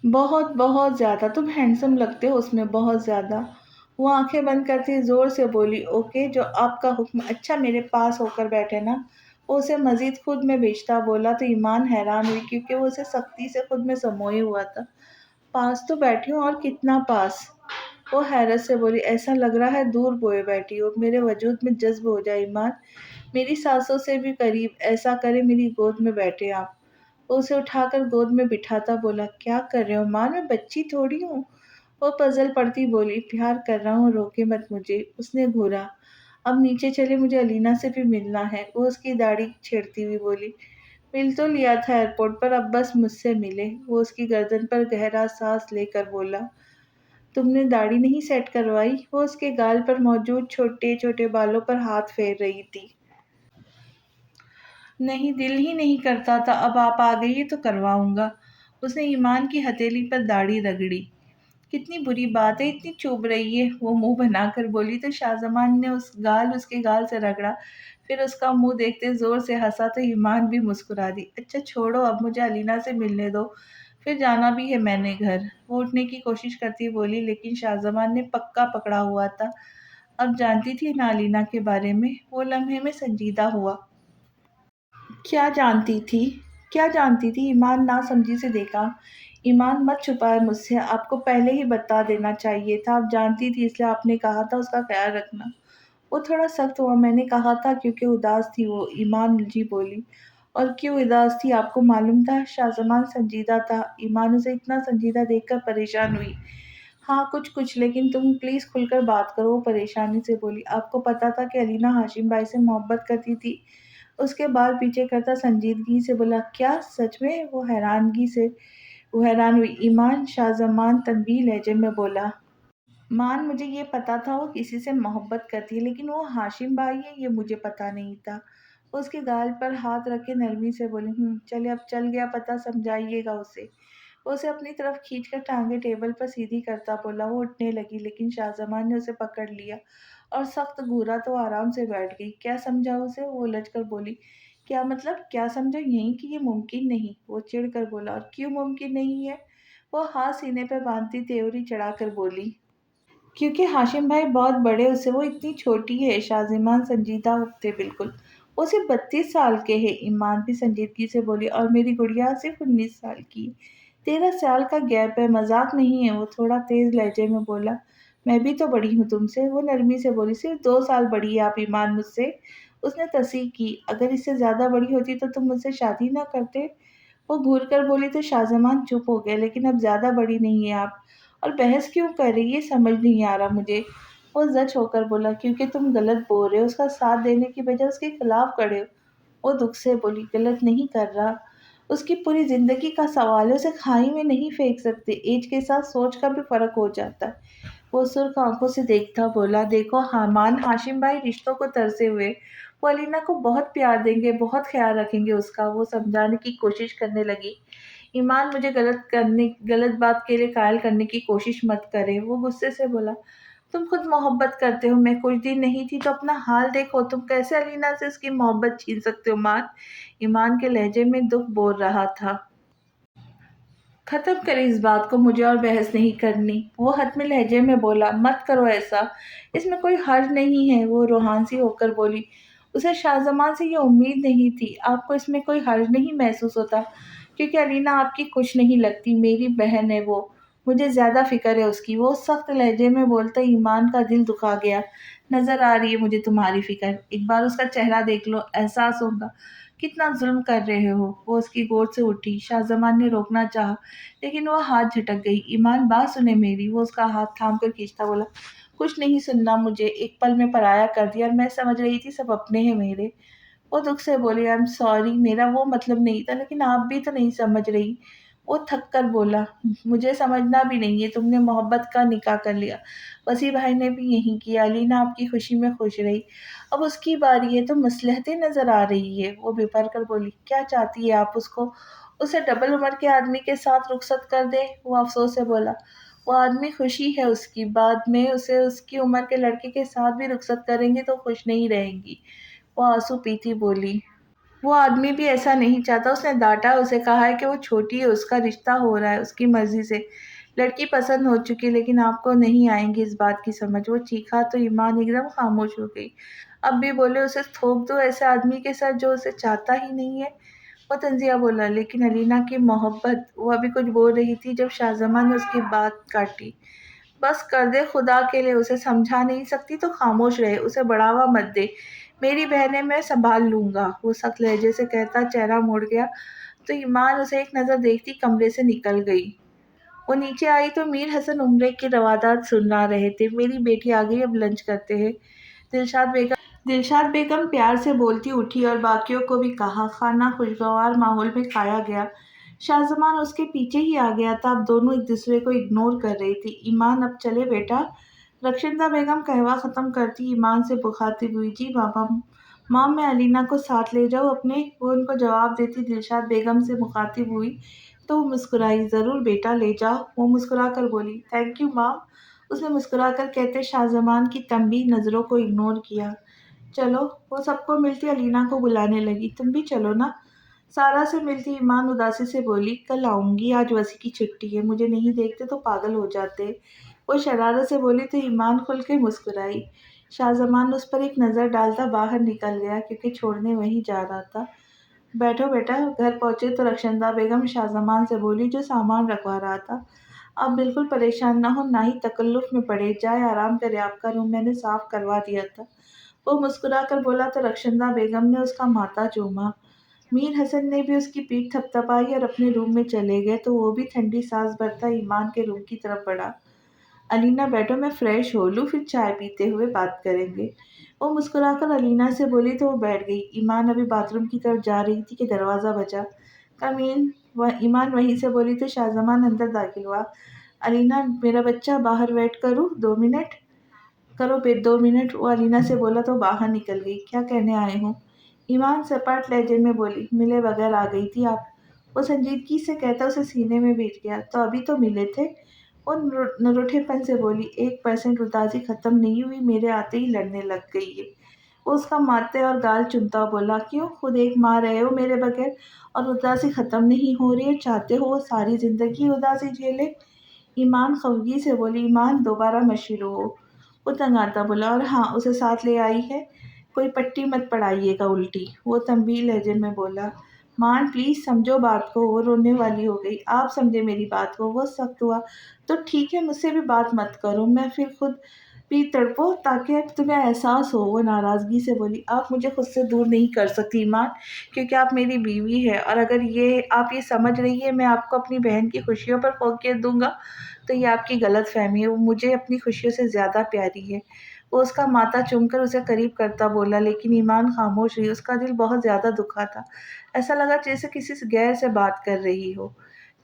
بہت بہت زیادہ، تم ہینڈسم لگتے ہو اس میں بہت زیادہ۔ وہ آنکھیں بند کرتی زور سے بولی، اوکے جو آپ کا حکم۔ اچھا میرے پاس ہو کر بیٹھے نا۔ وہ اسے مزید خود میں بیچتا بولا تو ایمان حیران ہوئی کیونکہ وہ اسے سختی سے خود میں سموئے ہوا تھا۔ پاس تو بیٹھی ہوں، اور کتنا پاس؟ وہ حیرت سے بولی، ایسا لگ رہا ہے دور بوئے بیٹھی ہو، میرے وجود میں جذب ہو جائے ایمان، میری سانسوں سے بھی قریب، ایسا کرے میری گود میں بیٹھے آپ۔ وہ اسے اٹھا کر گود میں بٹھاتا بولا، کیا کر رہے ہو ماں، میں بچی تھوڑی ہوں۔ وہ پزل پڑتی بولی، پیار کر رہا ہوں، روکے مت مجھے۔ اس نے گھورا، اب نیچے چلے، مجھے علینا سے بھی ملنا ہے۔ وہ اس کی داڑھی چھیڑتی ہوئی بولی، مل تو لیا تھا ایئرپورٹ پر، اب بس مجھ سے ملے۔ وہ اس کی گردن پر گہرا سانس لے کر بولا، تم نے داڑھی نہیں سیٹ کروائی؟ وہ اس کے گال پر موجود چھوٹے چھوٹے بالوں پر ہاتھ پھیر رہی تھی۔ نہیں، دل ہی نہیں کرتا تھا، اب آپ آ گئی تو کرواؤں گا۔ اس نے ایمان کی ہتھیلی پر داڑھی رگڑی۔ کتنی بری بات ہے، اتنی چبھ رہی ہے، وہ منہ بنا کر بولی تو شاہ زمان نے اس کے گال سے رگڑا، پھر اس کا منہ دیکھتے زور سے ہنسا تو ایمان بھی مسکرا دی۔ اچھا چھوڑو، اب مجھے علینا سے ملنے دو، پھر جانا بھی ہے میں نے گھر۔ وہ اٹھنے کی کوشش کرتی بولی، لیکن شاہ زمان نے پکا پکڑا ہوا تھا۔ اب جانتی تھی نا علینا کے بارے میں؟ وہ لمحے میں سنجیدہ ہوا۔ کیا جانتی تھی؟ کیا جانتی تھی؟ ایمان نہ سمجھی سے دیکھا۔ ایمان مت چھپائے مجھ سے، آپ کو پہلے ہی بتا دینا چاہیے تھا، آپ جانتی تھی اس لیے آپ نے کہا تھا اس کا خیال رکھنا۔ وہ تھوڑا سخت ہوا، میں نے کہا تھا کیونکہ اداس تھی وہ، ایمان الجھی بولی۔ اور کیوں اداس تھی آپ کو معلوم تھا؟ شاہ زمان سنجیدہ تھا، ایمان اسے اتنا سنجیدہ دیکھ کر پریشان ہوئی۔ ہاں کچھ، لیکن تم پلیز کھل کر بات کرو، وہ پریشانی سے بولی۔ آپ کو پتا تھا کہ علینا ہاشم بھائی سے محبت کرتی تھی؟ اس کے بال پیچھے کرتا سنجیدگی سے بولا، کیا سچ میں؟ وہ حیران ہوئی۔ ایمان، شاہ زمان تنبیہ لہجے میں بولا۔ مان مجھے یہ پتا تھا وہ کسی سے محبت کرتی ہے، لیکن وہ ہاشم بھائی ہے یہ مجھے پتا نہیں تھا۔ وہ اس کے گال پر ہاتھ رکھ کے نرمی سے بولی، چلے اب چل گیا پتا، سمجھائیے گا اسے۔ وہ اسے اپنی طرف کھینچ کر ٹانگیں ٹیبل پر سیدھی کرتا بولا۔ وہ اٹھنے لگی لیکن شاہ زمان نے اسے پکڑ لیا اور سخت گھورا تو آرام سے بیٹھ گئی۔ کیا سمجھا اسے؟ وہ الجھ کر بولی۔ کیا مطلب؟ کیا سمجھا؟ یہی کہ یہ ممکن نہیں۔ وہ چڑ کر بولا، اور کیوں ممکن نہیں ہے؟ وہ ہاتھ سینے پہ باندھتی تیوری چڑھا کر بولی، کیونکہ ہاشم بھائی بہت بڑے اسے، وہ اتنی چھوٹی ہے۔ شاہ زمان سنجیدہ تھے بالکل۔ وہ صرف 32 سال کے ہیں۔ ایمان بھی سنجیدگی سے بولی، اور میری گڑیا صرف 19 سال کی ہے۔ 13 سال کا گیپ ہے، مذاق نہیں ہے۔ وہ تھوڑا تیز لہجے میں بولا، میں بھی تو بڑی ہوں تم سے۔ وہ نرمی سے بولی، صرف 2 سال بڑی ہے آپ ایمان مجھ سے۔ اس نے تصحیح کی، اگر اس سے زیادہ بڑی ہوتی تو تم مجھ سے شادی نہ کرتے؟ وہ گھور کر بولی تو شاہ زمان چپ ہو گئے، لیکن اب زیادہ بڑی نہیں ہے آپ، اور بحث کیوں کر رہی ہے سمجھ نہیں آ رہا مجھے۔ وہ زچ ہو کر بولا، کیونکہ تم غلط بول رہے ہو، اس کا ساتھ دینے کی بجائے اس کے خلاف کھڑے ہو۔ وہ دکھ سے بولی، غلط نہیں کر رہا، اس کی پوری زندگی کا سوال ہے، اسے کھائی میں نہیں پھینک سکتے، ایج کے ساتھ سوچ کا بھی فرق ہو جاتا ہے۔ وہ سرخ آنکھوں سے دیکھتا بولا، دیکھو حامان، ہاشم بھائی رشتوں کو ترسے ہوئے، وہ علینا کو بہت پیار دیں گے، بہت خیال رکھیں گے اس کا۔ وہ سمجھانے کی کوشش کرنے لگی، ایمان مجھے غلط بات کے لیے قائل کرنے کی کوشش مت کرے۔ وہ غصے سے بولا، تم خود محبت کرتے ہو، میں کچھ دن نہیں تھی تو اپنا حال دیکھو، تم کیسے علینا سے اس کی محبت چھین سکتے ہو مان؟ ایمان کے لہجے میں دکھ بول رہا تھا۔ ختم کریں اس بات کو، مجھے اور بحث نہیں کرنی۔ وہ حتمی لہجے میں بولا، مت کرو ایسا، اس میں کوئی حرج نہیں ہے۔ وہ روحانسی ہو کر بولی، اسے شاہ زمان سے یہ امید نہیں تھی۔ آپ کو اس میں کوئی حرج نہیں محسوس ہوتا کیونکہ علینا آپ کی خوش نہیں لگتی، میری بہن ہے وہ، مجھے زیادہ فکر ہے اس کی۔ وہ سخت لہجے میں بولتا ایمان کا دل دکھا گیا۔ نظر آ رہی ہے مجھے تمہاری فکر، ایک بار اس کا چہرہ دیکھ لو، احساس ہوگا کتنا ظلم کر رہے ہو۔ وہ اس کی گود سے اٹھی، شاہ زمان نے روکنا چاہا لیکن وہ ہاتھ جھٹک گئی۔ ایمان بات سنے میری، وہ اس کا ہاتھ تھام کر کھینچتا بولا، کچھ نہیں سننا مجھے، ایک پل میں پرایا کر دیا، اور میں سمجھ رہی تھی سب اپنے ہیں میرے۔ وہ دکھ سے بولی، آئی ایم سوری، میرا وہ مطلب نہیں تھا، لیکن آپ بھی تو نہیں سمجھ رہی۔ وہ تھک کر بولا، مجھے سمجھنا بھی نہیں ہے، تم نے محبت کا نکاح کر لیا، وسیع بھائی نے بھی یہی کیا، علینا آپ کی خوشی میں خوش رہی، اب اس کی باری ہے تو مصلحتیں نظر آ رہی ہے۔ وہ بپر کر بولی، کیا چاہتی ہے آپ اس کو؟ اسے ڈبل عمر کے آدمی کے ساتھ رخصت کر دے؟ وہ افسوس سے بولا، وہ آدمی خوشی ہے اس کی، بعد میں اسے اس کی عمر کے لڑکے کے ساتھ بھی رخصت کریں گے تو خوش نہیں رہیں گی۔ وہ آنسو پیتی بولی، وہ آدمی بھی ایسا نہیں چاہتا، اس نے ڈانٹا، اسے کہا ہے کہ وہ چھوٹی ہے، اس کا رشتہ ہو رہا ہے اس کی مرضی سے، لڑکی پسند ہو چکی، لیکن آپ کو نہیں آئیں گی اس بات کی سمجھ۔ وہ چیخا تو ایمان ایک دم خاموش ہو گئی۔ اب بھی بولے، اسے تھوپ دو ایسے آدمی کے ساتھ جو اسے چاہتا ہی نہیں ہے۔ وہ طنزیہ بولا، لیکن علینا کی محبت۔ وہ ابھی کچھ بول رہی تھی جب شاہزمان نے اس کی بات کاٹی۔ بس کر دے خدا کے لیے، اسے سمجھا نہیں سکتی تو خاموش رہے، اسے بڑھاوا مت دے، میری بہنیں میں سنبھال لوں گا۔ وہ سخت لہجے سے کہتا چہرہ موڑ گیا تو ایمان اسے ایک نظر دیکھتی کمرے سے نکل گئی۔ وہ نیچے آئی تو میر حسن عمرے کی روادات سنا رہے تھے۔ میری بیٹی آ گئی، اب لنچ کرتے ہیں۔ دلشاد بیگم پیار سے بولتی اٹھی اور باقیوں کو بھی کہا۔ کھانا خوشگوار ماحول میں کھایا گیا۔ شاہزمان اس کے پیچھے ہی آ گیا تھا، اب دونوں ایک دوسرے کو اگنور کر رہی تھی۔ ایمان اب چلے بیٹا؟ رخشندہ بیگم قہوہ ختم کرتی ایمان سے مخاطب ہوئی، جی مام میں علینا کو ساتھ لے جاؤں اپنے؟ وہ ان کو جواب دیتی دلشاد بیگم سے مخاطب ہوئی تو وہ مسکرائی، ضرور بیٹا لے جاؤ۔ وہ مسکرا کر بولی، تھینک یو مام۔ اس نے مسکرا کر کہتے شاہزمان کی تنبیہ نظروں کو اگنور کیا۔ چلو۔ وہ سب کو ملتی علینا کو بلانے لگی، تم بھی چلو نا۔ سارا سے ملتی ایمان اداسی سے بولی، کل آؤں گی، آج وسیع کی چھٹی ہے، مجھے نہیں دیکھتے تو پاگل ہو جاتے۔ وہ شرارت سے بولی تو ایمان کھل کے مسکرائی۔ شاہزمان اس پر ایک نظر ڈالتا باہر نکل گیا کیونکہ چھوڑنے وہی جا رہا تھا۔ بیٹھو بیٹا۔ گھر پہنچے تو رخشندہ بیگم شاہزمان سے بولی جو سامان رکھوا رہا تھا، آپ بالکل پریشان نہ ہو، نہ ہی تکلف میں پڑے، جائے آرام کرے، آپ کا روم میں نے صاف کروا دیا تھا۔ وہ مسکرا کر بولا تو رخشندہ بیگم نے اس کا ماتھا چوما۔ میر حسن نے بھی اس کی پیٹھ تھپتھپائی اور اپنے روم میں چلے گئے تو وہ بھی ٹھنڈی سانس بھرتا ایمان کے روم کی طرف بڑھا۔ علینا بیٹھو، میں فریش ہو لوں، پھر چائے پیتے ہوئے بات کریں گے۔ وہ مسکرا کر علینا سے بولی تو وہ بیٹھ گئی۔ ایمان ابھی باتھ روم کی طرف جا رہی تھی کہ دروازہ بجا۔ کم ان۔ ایمان وہیں سے بولی تو شاہزمان اندر داخل ہوا۔ علینا میرا بچہ، باہر ویٹ کروں 2 منٹ؟ کرو 2 منٹ، وہ علینا سے بولا تو باہر نکل گئی۔ کیا کہنے آئے ہوں؟ ایمان سپاٹ لہجے میں بولی، ملے بغیر آ گئی تھی آپ؟ وہ سنجیدگی سے کہتا اسے سینے میں بیٹھ گیا، تو ابھی تو ملے تھے؟ وہ نروٹھے پن سے بولی، 1% اداسی ختم نہیں ہوئی، میرے آتے ہی لڑنے لگ گئی ہے۔ وہ اس کا ماتھے اور گال چومتا بولا، کیوں؟ خود ایک ماں رہے ہو میرے بغیر اور اداسی ختم نہیں ہو رہی اور چاہتے ہو وہ ساری زندگی اداسی جھیلے؟ ایمان خفگی سے بولی، ایمان دوبارہ مت شروع ہو۔ وہ تنگ آتا بولا، اور ہاں اسے ساتھ لے آئی ہے، کوئی پٹی مت پڑھائیے گا الٹی۔ وہ تنبیہ لہجے میں بولا، مان پلیز سمجھو بات کو۔ وہ رونے والی ہو گئی، آپ سمجھے میری بات کو۔ وہ سخت ہوا، تو ٹھیک ہے، مجھ سے بھی بات مت کرو، میں پھر خود بھی تڑپو تاکہ تمہیں احساس ہو۔ وہ ناراضگی سے بولی، آپ مجھے خود سے دور نہیں کر سکتی ایمان، کیونکہ آپ میری بیوی ہے، اور اگر آپ یہ سمجھ رہی ہے میں آپ کو اپنی بہن کی خوشیوں پر فوقیت دوں گا تو یہ آپ کی غلط فہمی ہے، وہ مجھے اپنی خوشیوں سے زیادہ پیاری ہے۔ وہ اس کا ماتھا چوم کر اسے قریب کرتا بولا، لیکن ایمان خاموش رہی، اس کا دل بہت زیادہ دکھا تھا، ایسا لگا جیسے کسی غیر سے بات کر رہی ہو۔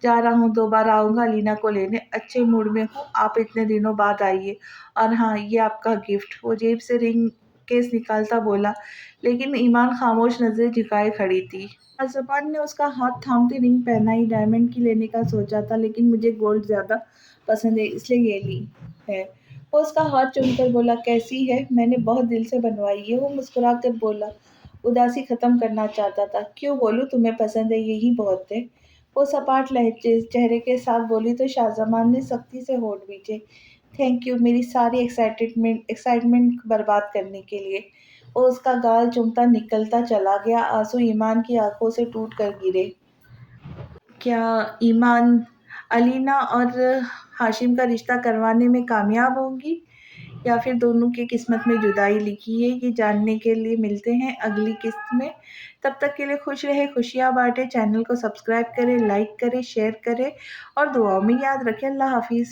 جا رہا ہوں، دوبارہ آؤں گا علینا کو لینے، اچھے موڈ میں ہوں، آپ اتنے دنوں بعد آئیے، اور ہاں یہ آپ کا گفٹ۔ وہ جیب سے رنگ کیس نکالتا بولا، لیکن ایمان خاموش نظریں جھکائے کھڑی تھی۔ شاہزمان نے اس کا ہاتھ تھامتے رنگ پہنائی، ڈائمنڈ کی لینے کا سوچا تھا لیکن مجھے گولڈ زیادہ پسند ہے اس لیے یہ لی ہے۔ وہ اس کا ہاتھ چوم کر بولا، کیسی ہے؟ میں نے بہت دل سے بنوائی ہے۔ وہ مسکرا کر بولا، اداسی ختم کرنا چاہتا تھا، کیوں بولوں تمہیں پسند ہے، یہی بہت ہے۔ وہ سپاٹ چہرے کے ساتھ بولی تو شاہزمان نے سختی سے ہونٹ بھینچے، تھینک یو میری ساری ایکسائٹمنٹ برباد کرنے کے لیے۔ وہ اس کا گال چومتا نکلتا چلا گیا، آنسو ایمان کی آنکھوں سے ٹوٹ کر گرے۔ کیا ایمان علینا اور ہاشم کا رشتہ کروانے میں کامیاب ہوگی یا پھر دونوں کی قسمت میں جدائی لکھی ہے؟ یہ جاننے کے لیے ملتے ہیں اگلی قسط میں۔ تب تک کے لیے خوش رہے، خوشیاں بانٹے، چینل کو سبسکرائب کرے، لائک کرے، شیئر کرے اور دعاؤں میں یاد رکھے۔ اللہ حافظ۔